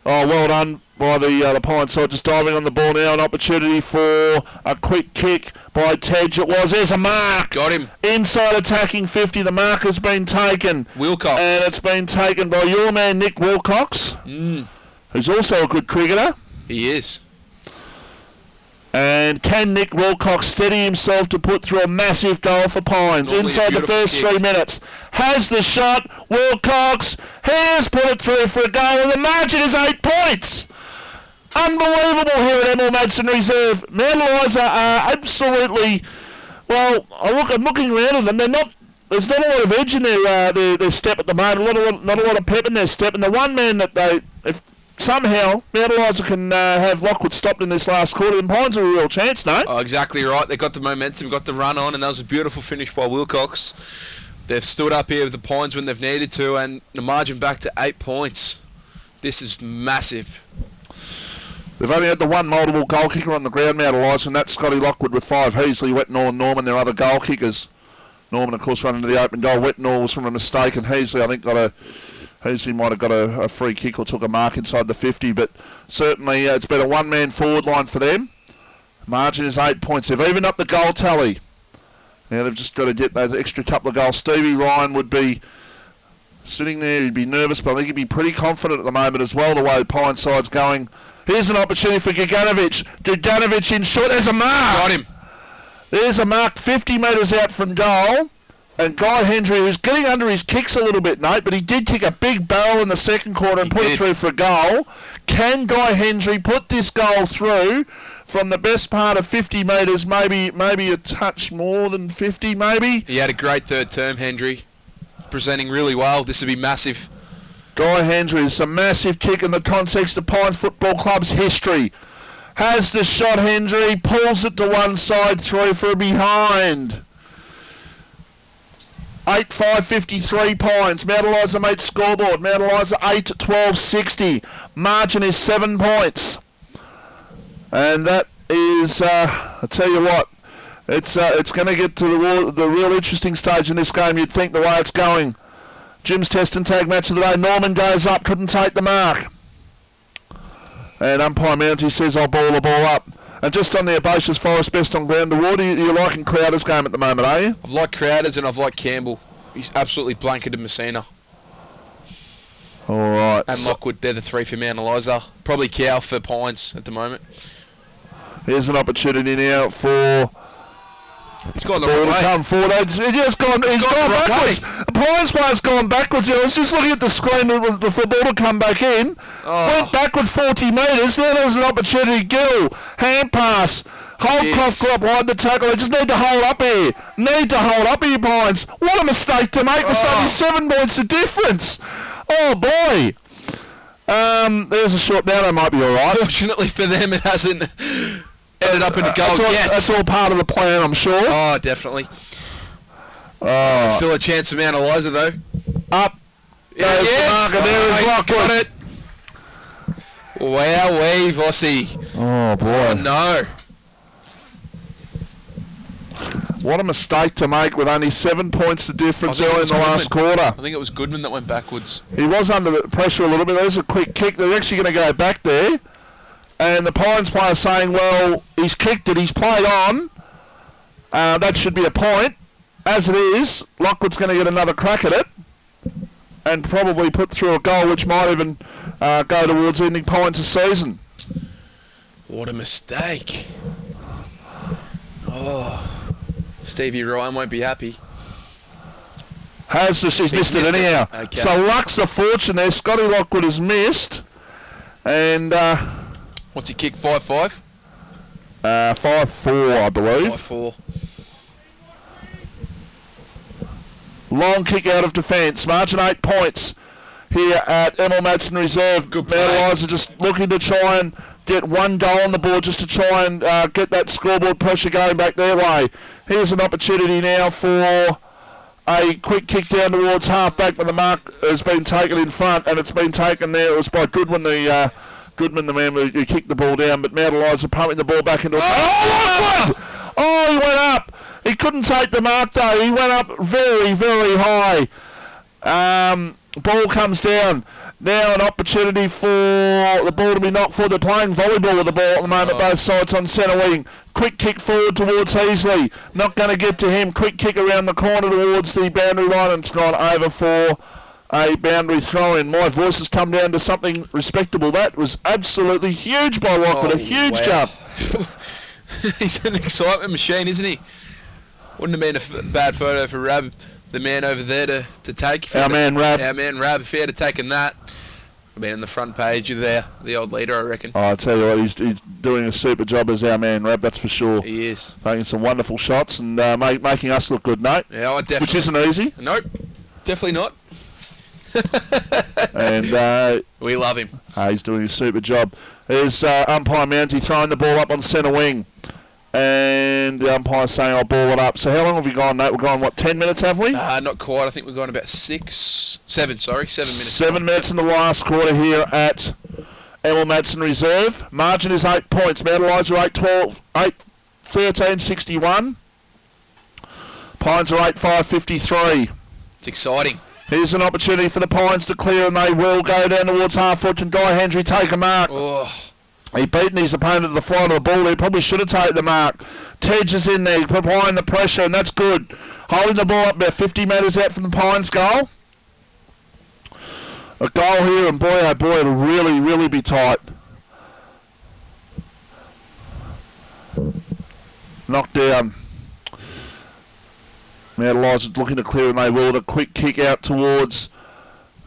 Oh, well done by the Pine side, just diving on the ball now. An opportunity for a quick kick by Tej. It was. There's a mark. Got him. Inside attacking 50. The mark has been taken. Wilcox. And it's been taken by your man, Nick Wilcox, who's also a good cricketer. He is. And can Nick Wilcox steady himself to put through a massive goal for Pines inside the first 3 minutes? Has the shot. Wilcox has put it through for a goal, and the margin is 8 points. Unbelievable here at Emil Madsen Reserve. Mount Eliza are absolutely, well, I'm looking around at them. There's not a lot of edge in their step at the moment, not a lot of pep in their step. And the one man that if somehow Mount Eliza can have Lockwood stopped in this last quarter, then Pines are a real chance, no? Oh, exactly right. They got the momentum, got the run on, and that was a beautiful finish by Wilcox. They've stood up here with the Pines when they've needed to, and the margin back to 8 points. This is massive. They've only had the one multiple goal kicker on the ground, Mount Eliza, and that's Scotty Lockwood with 5. Heasley, Wetnall and Norman, their other goal kickers. Norman, of course, running to the open goal. Wetnall was from a mistake, and Heasley, I think, Heasley might have got a free kick or took a mark inside the 50, but certainly it's been a one-man forward line for them. Margin is 8 points. They've evened up the goal tally. Now they've just got to get those extra couple of goals. Stevie Ryan would be sitting there. He'd be nervous, but I think he'd be pretty confident at the moment as well, the way Pine side's going. Here's an opportunity for Gaganovic. Gaganovic in short. There's a mark. Got him. There's a mark 50 metres out from goal. And Guy Hendry, who's getting under his kicks a little bit, Nate, but he did kick a big barrel in the second quarter and put it through for a goal. Can Guy Hendry put this goal through from the best part of 50 metres, maybe a touch more than 50, maybe? He had a great third term, Hendry. Presenting really well. This would be massive. Guy Hendry is a massive kick in the context of Pines Football Club's history. Has the shot, Hendry, pulls it to one side, through for a behind. 8-5-53 Pines. Mount Eliza mate scoreboard. Mount Eliza 8-12-60. Margin is 7 points. And that is, I tell you what, it's going to get to the real interesting stage in this game, you'd think, the way it's going. Jim's test and tag match of the day. Norman goes up, couldn't take the mark. And umpire Mounty says, I'll ball the ball up. And just on the Herbaceous Forest Best on Ground Award, you're liking Crowder's game at the moment, are you? I've liked Crowder's and I've liked Campbell. He's absolutely blanketed Messina. All right. And Lockwood, they're the 3 for Mount Eliza. Probably Cow for Pines at the moment. Here's an opportunity now for... He's gone the wrong way. Come forward. He's gone backwards. The Pines player's gone backwards. I was just looking at the screen for the ball to come back in. Went backwards 40 metres. Then there was an opportunity. Gill, hand pass. Holdcroft got behind the tackle. They just need to hold up here. Pines. What a mistake to make with only 7 points of difference. Oh, boy. There's a short down. I might be all right. Fortunately for them, it hasn't ended up in a goal yet. That's all part of the plan, I'm sure. Oh, definitely. Still a chance for Mount Eliza, though. Up. There's the marker. There is Lockwood. Got it. Wow-wee, Vossi. Oh, boy. Oh, no. What a mistake to make with only 7 points the difference early in the last quarter. I think it was Goodman that went backwards. He was under the pressure a little bit. There's a quick kick. They're actually going to go back there. And the Pines player saying, well, he's kicked it, he's played on. That should be a point. As it is, Lockwood's going to get another crack at it. And probably put through a goal which might even go towards ending Pines' season. What a mistake. Oh, Stevie Ryan won't be happy. He's missed it anyhow. Okay. So luck's the fortune there. Scotty Lockwood has missed. And What's he kick, 5-5? 5-4, I believe. 5-4. Long kick out of defence. Margin 8 points here at Emil Madsen Reserve. Good Mount play. Eliza just looking to try and get one goal on the board just to try and get that scoreboard pressure going back their way. Here's an opportunity now for a quick kick down towards half-back, but the mark has been taken in front, and it's been taken there. It was by Goodwin, the man who kicked the ball down, but Mount Eliza pumping the ball back into it. Oh, he went up. He couldn't take the mark, though. He went up very, very high. Ball comes down. Now an opportunity for the ball to be knocked forward. They're playing volleyball with the ball at the moment, both sides on centre wing. Quick kick forward towards Heasley. Not going to get to him. Quick kick around the corner towards the boundary line, and it's gone over for a boundary throw-in. My voice has come down to something respectable. That was absolutely huge by Lockwood. A huge jump. He's an excitement machine, isn't he? Wouldn't have been a bad photo for Rab, the man over there, to take. Our man Rab. If he had taken that, I've been on the front page of the old leader, I reckon. Oh, I tell you what, he's doing a super job as our man Rab, that's for sure. He is. Taking some wonderful shots and making us look good, mate. Yeah, I definitely. Which isn't easy. Nope, definitely not. And we love him. He's doing a super job. There's umpire Mounsey throwing the ball up on centre wing. And the umpire's saying I'll ball it up. So how long have we gone, Nate? We've gone, 10 minutes, have we? Not quite. I think we've gone about 7 minutes. 7 minutes in the last quarter here at Emil Madsen Reserve. Margin is 8 points. Mount Eliza 8-13-61. Pines are 8-5-53. It's exciting. Here's an opportunity for the Pines to clear, and they will go down towards half-foot. Can Guy Hendry take a mark? Oh. He beaten his opponent to the flight of the ball. He probably should have taken the mark. Tej is in there, applying the pressure, and that's good. Holding the ball up about 50 metres out from the Pines goal. A goal here, and boy, oh boy, it'll really, really be tight. Knocked down. Mount Eliza looking to clear, and they will. A quick kick out towards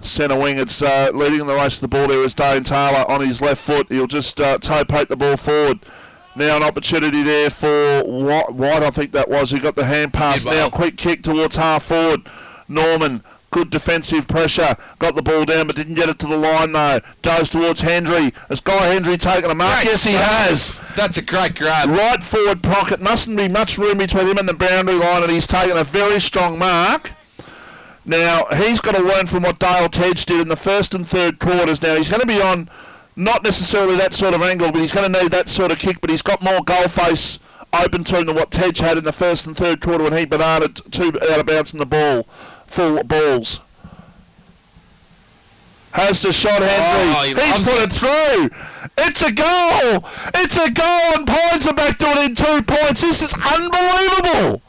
centre wing. It's leading the race to the ball there is Dane Taylor on his left foot. He'll just toe-poke the ball forward. Now an opportunity there for White, I think that was, who got the hand pass. Now quick kick towards half forward. Norman, good defensive pressure. Got the ball down but didn't get it to the line though. Goes towards Hendry. Has Guy Hendry taken a mark? Yes, he has. That's a great grab. Right forward pocket. Mustn't be much room between him and the boundary line, and he's taken a very strong mark. Now, he's got to learn from what Dale Tej did in the first and third quarters. Now, he's going to be on not necessarily that sort of angle, but he's going to need that sort of kick, but he's got more goal face open to him than what Tej had in the first and third quarter when he bananaed two out of bounds in the ball, full balls. Has the shot, Hendry. He's put it through. It's a goal. It's a goal, and Pines are back to it in 2 points. This is unbelievable.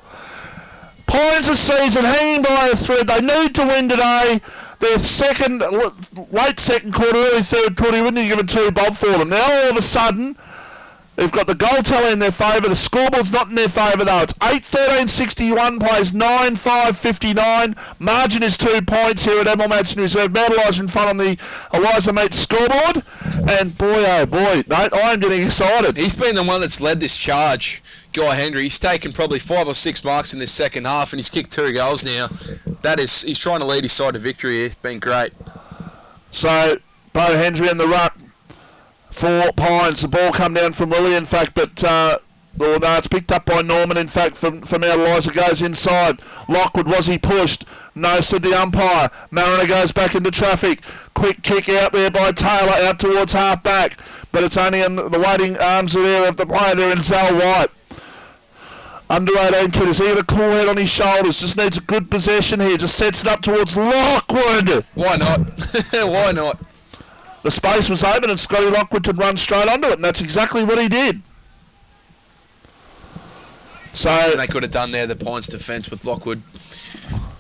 Pines a season hanging by a thread. They need to win today. Their late second quarter, early third quarter, you wouldn't have given 2 bob for them. Now all of a sudden, they've got the goal tally in their favour. The scoreboard's not in their favour though. It's 8-13-61, plays 9-5-59. Margin is 2 points here at Emil Madsen Reserve. Mount Eliza in front on the Eliza Meets scoreboard. And boy, oh boy, Nate, I am getting excited. He's been the one that's led this charge. Guy Hendry, he's taken probably 5 or 6 marks in this second half, and he's kicked 2 goals now. He's trying to lead his side to victory here. It's been great. So, Bo Hendry in the ruck for Pines. The ball come down from Willie, in fact, but it's picked up by Norman, in fact, from Mount Eliza. Goes inside. Lockwood, was he pushed? No, said the umpire. Mariner goes back into traffic. Quick kick out there by Taylor, out towards half-back, but it's only in the waiting arms there of the player there in Zal White. Under 18 kid, is he got a cool head on his shoulders, just needs a good possession here, just sets it up towards Lockwood. Why not? Why not? The space was open and Scotty Lockwood could run straight onto it, and that's exactly what he did. So they could have done there, the Pines defence with Lockwood.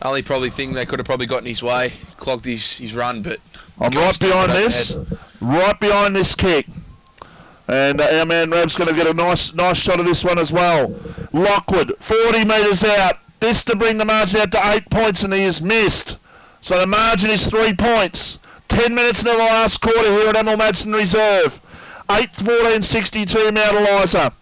Only probably thing they could have probably got in his way, clogged his run, but... I'm right behind this kick. And our man Rab's going to get a nice shot of this one as well. Lockwood, 40 metres out. This to bring the margin out to 8 points, and he has missed. So the margin is 3 points. 10 minutes into the last quarter here at Emil Madsen Reserve. 8-14-62 Mount Eliza.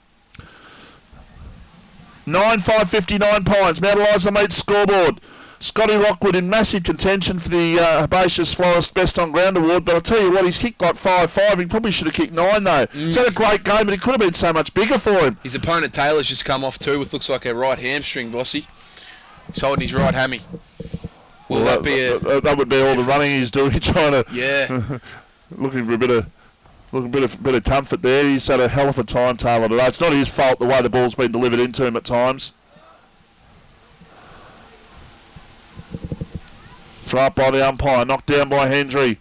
9-5-59 Pines. Mount Eliza meets scoreboard. Scotty Lockwood in massive contention for the Herbaceous Florist Best on Ground Award, but I'll tell you what, he's kicked like 5-5. He probably should have kicked 9 though. He's had a great game, but it could have been so much bigger for him. His opponent Taylor's just come off too with looks like a right hamstring, Bossy. He's holding his right hammy. Will that be that would be all the running he's doing, trying to looking for a bit of comfort there. He's had a hell of a time, Taylor, today. It's not his fault the way the ball's been delivered into him at times. Throw up by the umpire, knocked down by Hendry.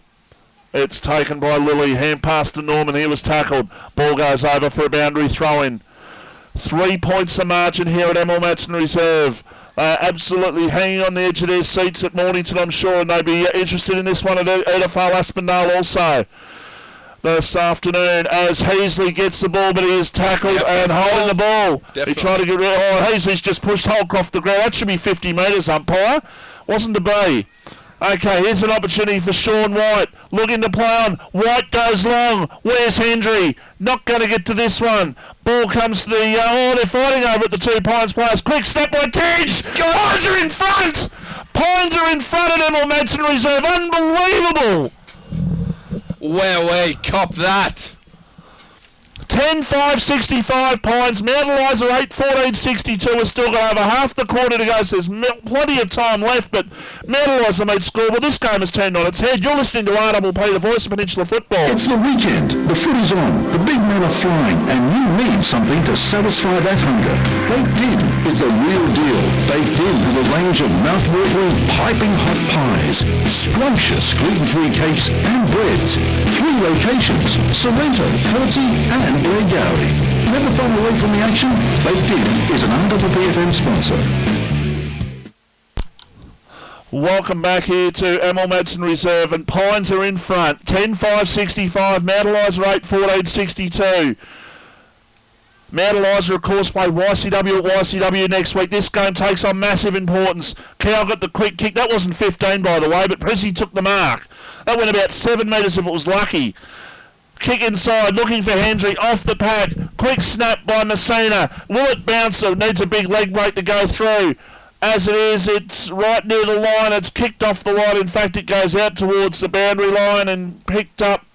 It's taken by Lilly, hand pass to Norman, he was tackled. Ball goes over for a boundary throw-in. 3 points the margin here at Emil Madsen Reserve. Absolutely hanging on the edge of their seats at Mornington, I'm sure, and they'd be interested in this one at Edifal Aspendale also this afternoon, as Heasley gets the ball, but he is tackled and holding the ball. Definitely. He tried to get rid of Heasley's just pushed Holcroft the ground. That should be 50 metres, umpire. Wasn't to be. Okay, here's an opportunity for Sean White. Looking to play on. White goes long. Where's Hendry? Not going to get to this one. Ball comes to the... they're fighting over at the 2 Pines players. Quick step by Tidge. Pines are in front. Pines are in front at Emil Madsen Reserve. Unbelievable. Wow, cop that. 10-5-65 Pines. Mount Eliza 8-14-62. We've still got over half the quarter to go, so there's plenty of time left, but Mount Eliza made scoreboard. This game has turned on its head. You're listening to RWP, the voice of Peninsula football. It's the weekend. The footy's on. The big men are flying, and you need something to satisfy that hunger. Baked In is the real deal. Baked In with a range of mouth-watering, piping hot pies, scrumptious gluten-free cakes and breads. 3 locations: Sorrento, Portsea and Gary. Never far away from the action? Baked In is an RWPFM sponsor. Welcome back here to Emil Madsen Reserve, and Pines are in front. 10-5-65, Mount Eliza 8-14-62. Mount Eliza, of course, play YCW at YCW next week. This game takes on massive importance. Cow got the quick kick. That wasn't 15, by the way, but Prissy took the mark. That went about 7 metres if it was lucky. Kick inside, looking for Hendry, off the pad. Quick snap by Messina. Will it bounce? It needs a big leg break to go through. As it is, it's right near the line. It's kicked off the line. In fact, it goes out towards the boundary line and picked up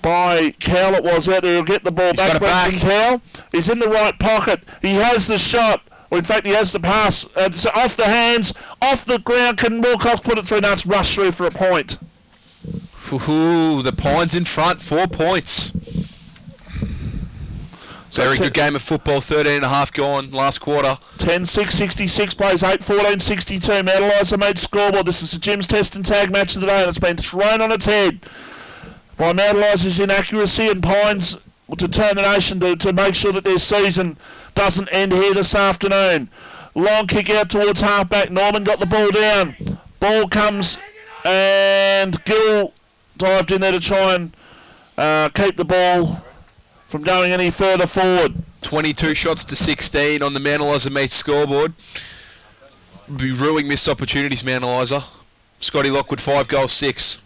by Cowell. It was out there. He'll get the ball back. From Cowell. He's in the right pocket. He has the shot. Well, in fact, he has the pass. It's off the hands, off the ground. Can Wilcox put it through? No, it's rushed through for a point. Ooh, the Pines in front, 4 points. Very good game of football, 13.5 gone last quarter. 10-6-66 plays 8-14-62. Mount Eliza made scoreboard. This is the Jim's Test and Tag match of the day, and it's been thrown on its head by Mount Eliza's inaccuracy and Pines' determination to make sure that their season doesn't end here this afternoon. Long kick out towards halfback. Norman got the ball down. Ball comes and Gill dived in there to try and keep the ball from going any further forward. 22 shots to 16 on the Mount Eliza Meets scoreboard. Be ruining missed opportunities, Mount Eliza. Scotty Lockwood, 5 goals, 6.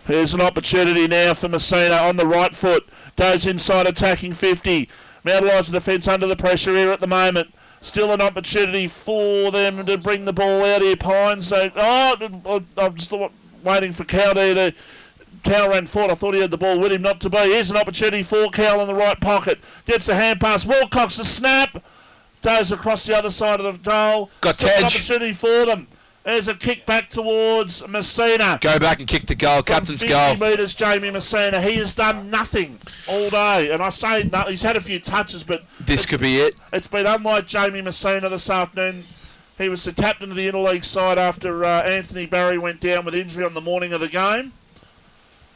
Here's an opportunity now for Messina on the right foot. Goes inside attacking 50. Mount Eliza defence under the pressure here at the moment. Still an opportunity for them to bring the ball out here, Pines. So, I'm just waiting for Cow there to... Cow ran forward. I thought he had the ball with him, not to be. Here's an opportunity for Cow in the right pocket. Gets the hand pass. Wilcox, a snap. Goes across the other side of the goal. Got Still an Tej. opportunity for them. There's a kick back towards Messina. Go back and kick the goal, captain's goal. 50 metres, Jamie Messina. He has done nothing all day. And I say nothing. He's had a few touches, but... This could be it. It's been unlike Jamie Messina this afternoon. He was the captain of the interleague side after Anthony Barry went down with injury on the morning of the game.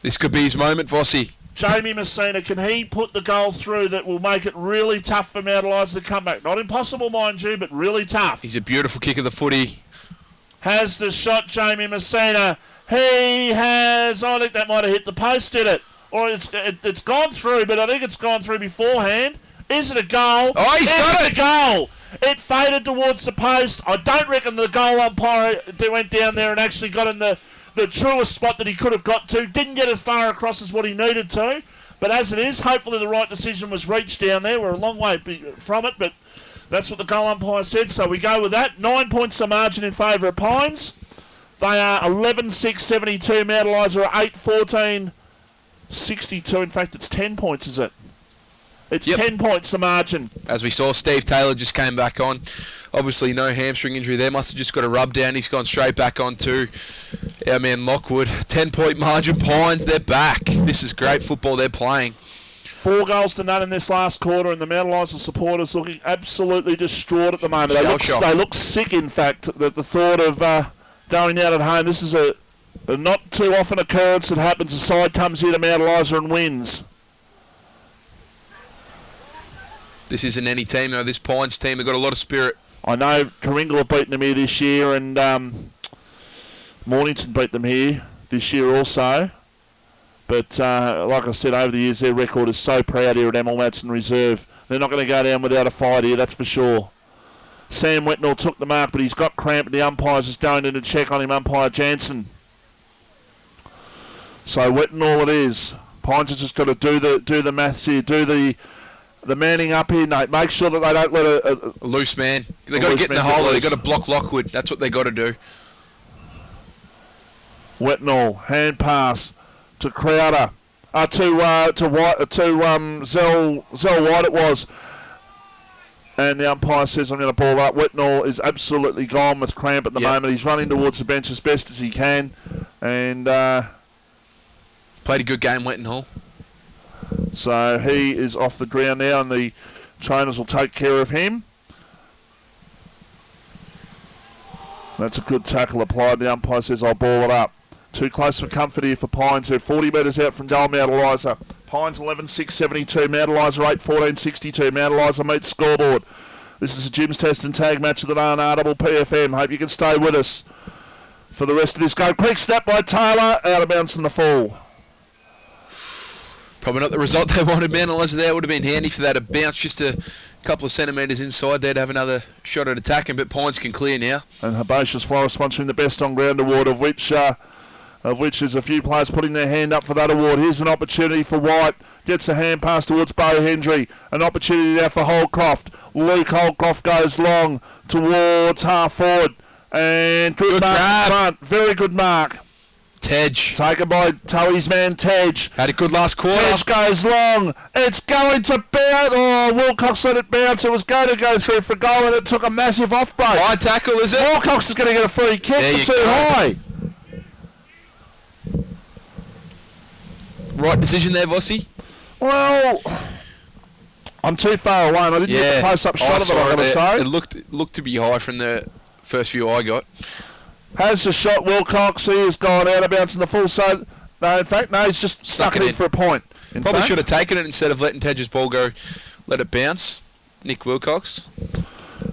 This could be his moment, Vossi. Jamie Messina, can he put the goal through that will make it really tough for Mount Eliza to come back? Not impossible, mind you, but really tough. He's a beautiful kick of the footy. Has the shot, Jamie Messina. He has... I think that might have hit the post, did it? or it's gone through, but I think it's gone through beforehand. Is it a goal? Oh, he's got it! A goal! It faded towards the post. I don't reckon the goal umpire went down there and actually got in the truest spot that he could have got to. Didn't get as far across as what he needed to. But as it is, hopefully the right decision was reached down there. We're a long way from it, but that's what the goal umpire said, so we go with that. 9 points the margin in favour of Pines. They are 11-6-72. Mount Eliza are 8-14-62. In fact, it's 10 points, is it? It's 10 points the margin. As we saw, Steve Taylor just came back on. Obviously, no hamstring injury there. Must have just got a rub down. He's gone straight back on to our man Lockwood. 10-point margin. Pines, they're back. This is great football they're playing. 4 goals to none in this last quarter, and the Mount Eliza supporters looking absolutely distraught at the moment. They look sick, in fact, at the thought of going out at home. This is a not too often occurrence that happens. A side comes here to Mount Eliza and wins. This isn't any team, though. This Pines team, they've got a lot of spirit. I know Karingal have beaten them here this year, and Mornington beat them here this year also. But like I said, over the years, their record is so proud here at Emil Madsen Reserve. They're not going to go down without a fight here, that's for sure. Sam Wetnall took the mark, but he's got cramp, and the umpire's just going in to check on him, umpire Jansen. So Wetnall it is. Pines has just got to do the maths here, do the manning up here, Nate. Make sure that they don't let a loose man. They've got to get in the hole. They've got to block Lockwood. That's what they've got to do. Wetnall, hand pass to Crowder. To Zell White it was. And the umpire says, I'm going to ball up. Wetnall is absolutely gone with cramp at the moment. He's running towards the bench as best as he can. And played a good game, Wetnall. So he is off the ground now, and the trainers will take care of him. That's a good tackle applied. The umpire says, I'll ball it up. Too close for comfort here for Pines. They're 40 metres out from goal, Mount Eliza. Pines 11-6-72. Mount Eliza 8-14-62. Mount Eliza meets scoreboard. This is a Jim's Test and Tag match of the RNRW PFM. Hope you can stay with us for the rest of this game. Quick snap by Taylor. Out of bounds in the fall. Probably not the result they wanted. Mount Eliza there would have been handy for that. A bounce just a couple of centimetres inside there to have another shot at attacking, but Pines can clear now. And Herbaceous Flora sponsoring the Best on Ground award, of which there's a few players putting their hand up for that award. Here's an opportunity for White. Gets a hand pass towards Bo Hendry. An opportunity now for Holcroft. Luke Holcroft goes long towards half forward. And good mark in front. Very good mark. Tej. Taken by Towey's man, Tej. Had a good last quarter. Tej goes long. It's going to bounce. Oh, Wilcox let it bounce. It was going to go through for goal, and it took a massive off break. High tackle, is it? Wilcox is going to get a free kick for too high. Right decision there, Vossi? Well, I'm too far away, and I didn't get the close-up shot of it, I'm going to say. It looked to be high from the first view I got. Has the shot, Wilcox. He has gone out of bounds in the full. So, no, in fact, no, he's just stuck it in for a point. Probably should have taken it instead of letting Tedge's ball go. Let it bounce. Nick Wilcox.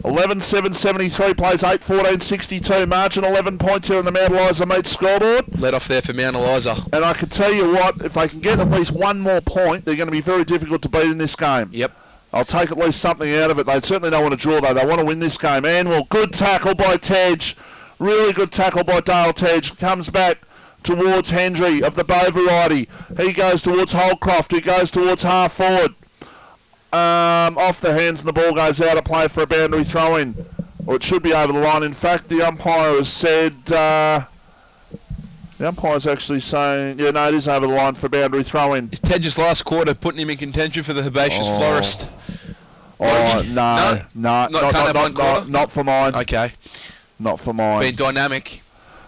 11-7-73 plays 8-14-62. Margin 11 points here on the Mount Eliza Meets scoreboard. Let off there for Mount Eliza. And I can tell you what, if they can get at least one more point, they're going to be very difficult to beat in this game. Yep. I'll take at least something out of it. They certainly don't want to draw, though. They want to win this game. Anwell, good tackle by Tej. Really good tackle by Dale Tej. Comes back towards Hendry of the Bow variety. He goes towards Holcroft. He goes towards half forward. Off the hands, and the ball goes out of play for a boundary throw-in. Or it should be over the line. In fact, the umpire has said... the umpire's actually saying... Yeah, no, it is over the line for a boundary throw-in. Is Tedge's last quarter putting him in contention for the herbaceous florist? Oh, no. Not for mine. Okay. Not for mine. Been dynamic.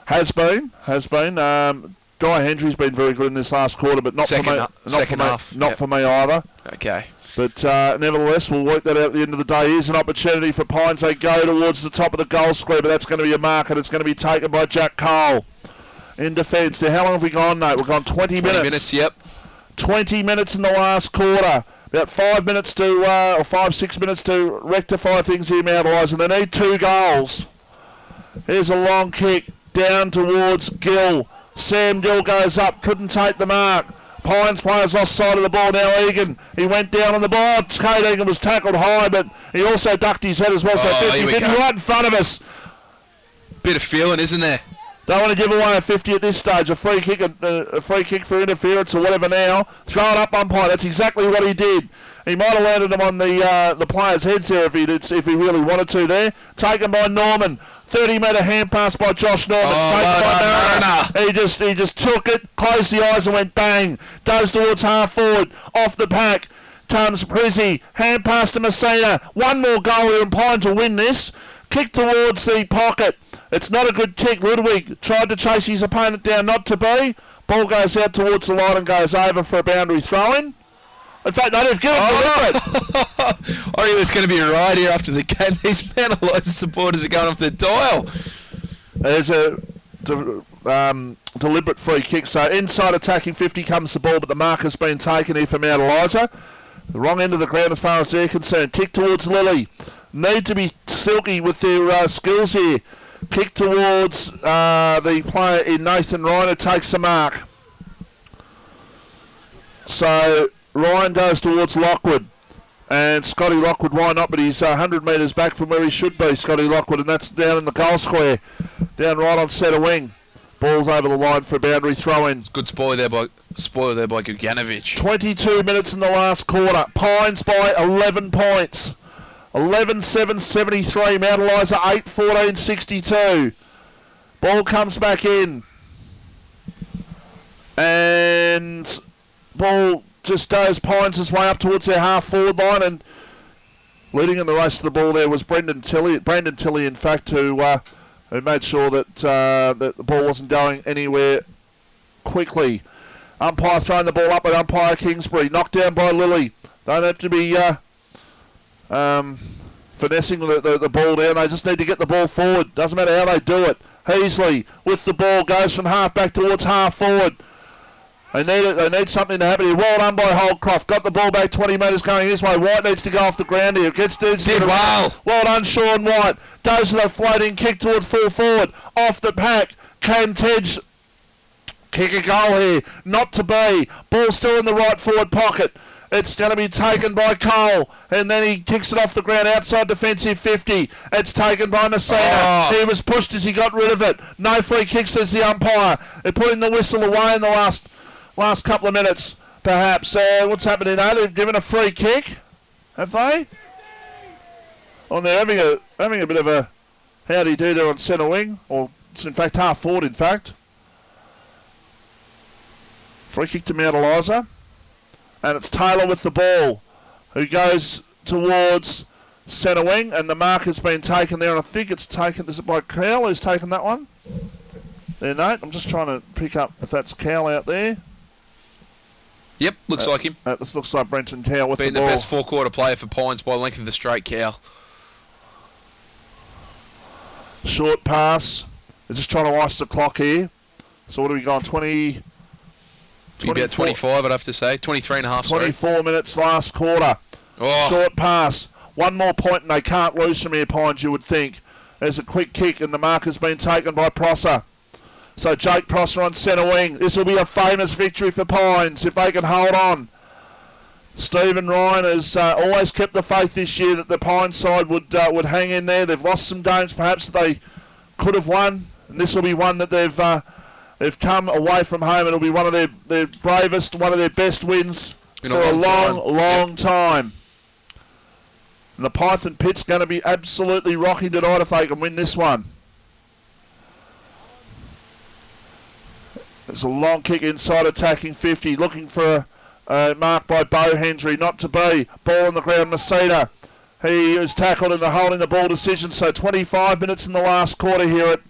Has been. Guy Hendry's been very good in this last quarter, but not for me. Not for me either. Okay. But nevertheless, we'll work that out at the end of the day. Here's an opportunity for Pines. They go towards the top of the goal square, but that's going to be a mark, and it's going to be taken by Jack Cole in defence. Now, how long have we gone, Nate? We've gone 20 minutes. 20 minutes, yep. 20 minutes in the last quarter. About 5 minutes to, or 5-6 minutes to rectify things here, Mount Eliza. They need 2 goals. Here's a long kick down towards Gill. Sam Gill goes up, couldn't take the mark. Pines players lost sight of the ball now. Egan, he went down on the ball. Kate Egan was tackled high, but he also ducked his head as well. So 50-50 right in front of us. Bit of feeling, isn't there? Don't want to give away a 50 at this stage. A free kick for interference or whatever now. Throw it up, umpire. That's exactly what he did. He might have landed him on the players' heads there if he really wanted to there. Taken by Norman. 30-metre hand pass by Josh Norman. He just took it, closed the eyes and went bang. Goes towards half forward. Off the pack comes Prizzy. Hand pass to Messina. One more goal here and Pines will win this. Kick towards the pocket. It's not a good kick. Ludwig tried to chase his opponent down, not to be. Ball goes out towards the line and goes over for a boundary throw-in. In fact, no, they've given it. I think there's going to be a riot here after the game. These Man Eliza supporters are going off the dial. There's a deliberate free kick. So inside attacking 50 comes the ball, but the mark has been taken here for Mount Eliza. The wrong end of the ground as far as they're concerned. Kick towards Lily. Need to be silky with their skills here. Kick towards the player in Nathan Ryan who takes the mark. So Ryan goes towards Lockwood. And Scotty Lockwood, why not? But he's 100 metres back from where he should be, Scotty Lockwood. And that's down in the goal square. Down right on centre wing. Ball's over the line for a boundary throw-in. Good spoil there by Guganovic. 22 minutes in the last quarter. Pines by 11 points. 11-7-73. Mount Eliza 8-14-62. Ball comes back in. And ball just goes Pines' way up towards their half-forward line. And leading in the race to the ball there was Brandon Tilley, in fact, who made sure that the ball wasn't going anywhere quickly. Umpire throwing the ball up at umpire Kingsbury. Knocked down by Lilly. Don't have to be finessing the ball down. They just need to get the ball forward. Doesn't matter how they do it. Heasley with the ball goes from half back towards half forward. They need something to happen here. Well done by Holdcroft. Got the ball back 20 metres going this way. White needs to go off the ground here. Did well. Well done, Sean White. Goes to the floating kick towards full forward. Off the pack. Can Tedge kick a goal here? Not to be. Ball still in the right forward pocket. It's going to be taken by Cole, and then he kicks it off the ground outside defensive 50. It's taken by Messina. He was pushed as he got rid of it. No free kick, says the umpire. They're putting the whistle away in the last couple of minutes, perhaps. What's happening now? They've given a free kick, have they? Oh, they're having a bit of a howdy-do there on centre wing, or it's in fact half forward, in fact. Free kick to Mount Eliza. And it's Taylor with the ball, who goes towards centre wing, and the mark has been taken there, and I think it's taken, is it by Cowell who's taken that one? There, Nate, I'm just trying to pick up if that's Cowell out there. Yep, looks like him. This looks like Brenton Cowell with Been the ball. the best four-quarter player for Pines by length of the straight, Cowell. Short pass. They're just trying to ice the clock here. So what are we going, 20... About 25, I'd have to say. 23 and a half, 24 minutes last quarter. Short pass. One more point and they can't lose from here, Pines, you would think. There's a quick kick and the mark has been taken by Prosser. So Jake Prosser on centre wing. This will be a famous victory for Pines if they can hold on. Stephen Ryan has always kept the faith this year that the Pines side would hang in there. They've lost some games perhaps that they could have won. And this will be one that they've come away from home. It'll be one of their bravest, one of their best wins for a long time. And the Python Pit's going to be absolutely rocking tonight if they can win this one. It's a long kick inside attacking 50. Looking for a mark by Bo Hendry. Not to be. Ball on the ground, Masita. He is tackled in the holding the ball decision. So 25 minutes in the last quarter here at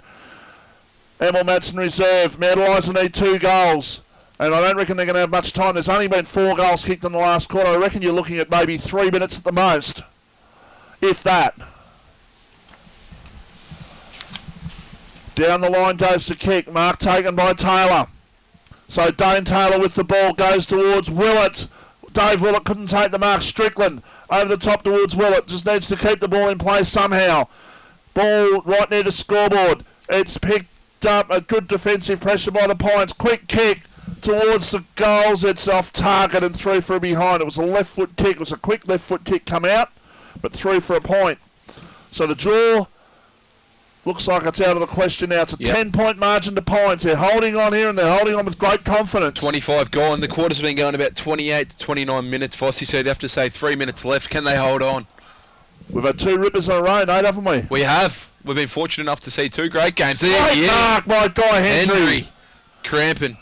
Emil Madsen Reserve. Mount Eliza need 2 goals. And I don't reckon they're going to have much time. There's only been 4 goals kicked in the last quarter. I reckon you're looking at maybe 3 minutes at the most. If that. Down the line goes the kick. Mark taken by Taylor. So Dane Taylor with the ball goes towards Willett. Dave Willett couldn't take the mark. Strickland over the top towards Willett. Just needs to keep the ball in play somehow. Ball right near the scoreboard. It's picked up. A good defensive pressure by the Pines. Quick kick towards the goals. It's off target and through for a behind. It was a left foot kick. It was a quick left foot kick come out, but through for a point. So the draw looks like it's out of the question now. It's a 10-point margin to Pines. They're holding on here, and they're holding on with great confidence. 25 gone. The quarter's been going about 28 to 29 minutes, Fossey, so you'd have to say 3 minutes left. Can they hold on? We've had 2 rippers in a row, Nate, haven't we? We have. We've been fortunate enough to see 2 great games. There Great he is. mark by Guy Hendry. Cramping.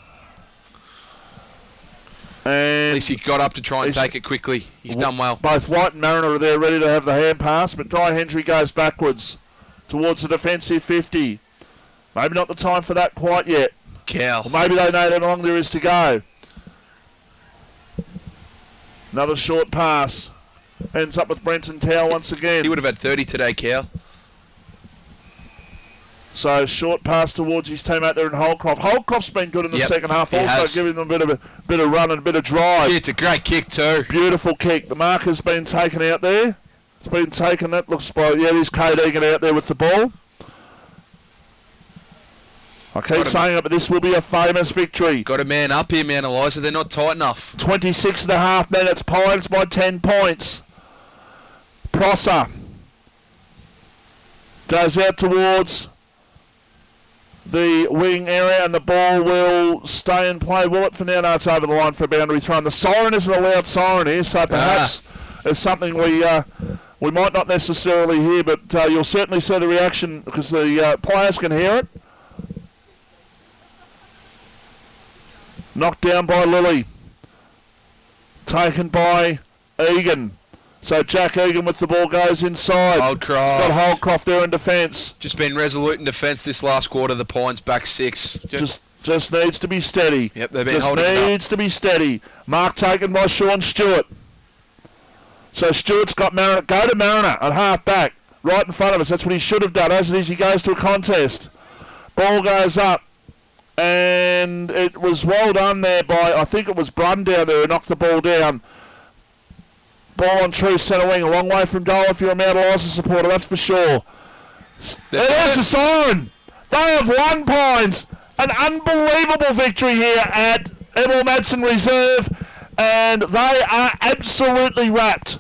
And at least he got up to try and take it quickly. He's done well. Both White and Mariner are there ready to have the hand pass, but Guy Hendry goes backwards towards the defensive 50. Maybe not the time for that quite yet. Cal. Or maybe they know how long there is to go. Another short pass. Ends up with Brenton Cowell once again. He would have had 30 today, Cal. So short pass towards his team out there in Holcroft. Holcroft's been good in the second half, also giving them a bit of run and a bit of drive. Yeah, it's a great kick too. Beautiful kick. The marker's been taken out there. It's been taken. That looks like, yeah, there's Cade Egan out there with the ball. I keep saying it, but this will be a famous victory. Got a man up here, man, Eliza. They're not tight enough. 26 and a half minutes. Pines by 10 points. Prosser goes out towards the wing area, and the ball will stay in play. Will it for now? No, it's over the line for a boundary throw. And the siren isn't a loud siren here, so perhaps it's something we might not necessarily hear, but you'll certainly see the reaction because the players can hear it. Knocked down by Lilly. Taken by Egan. So Jack Egan with the ball goes inside. Holdcroft. Got Holdcroft there in defence. Just been resolute in defence this last quarter. The Pines back 6. Just needs to be steady. Yep, they've been holding it up. Just needs to be steady. Mark taken by Sean Stewart. So Stewart's got Mariner. Go to Mariner at half back. Right in front of us. That's what he should have done. As it is, he goes to a contest. Ball goes up. And it was well done there by, I think it was Brun down there who knocked the ball down. Ball on true centre wing, a long way from goal if you're a Mount Eliza supporter, that's for sure. There's the siren. They have won, Pines. An unbelievable victory here at Emil Madsen Reserve, and they are absolutely wrapped.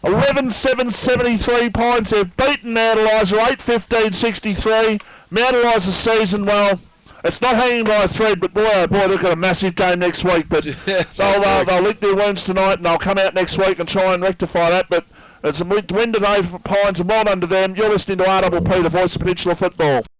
11-7-73 Pines. They've beaten Mount Eliza 8-15-63. Mount Eliza's season, well, it's not hanging by a thread, but boy, oh boy, they've got a massive game next week. But they'll lick their wounds tonight, and they'll come out next week and try and rectify that. But it's a win today for Pines, and well done to them. You're listening to RPP, the voice of Peninsula Football.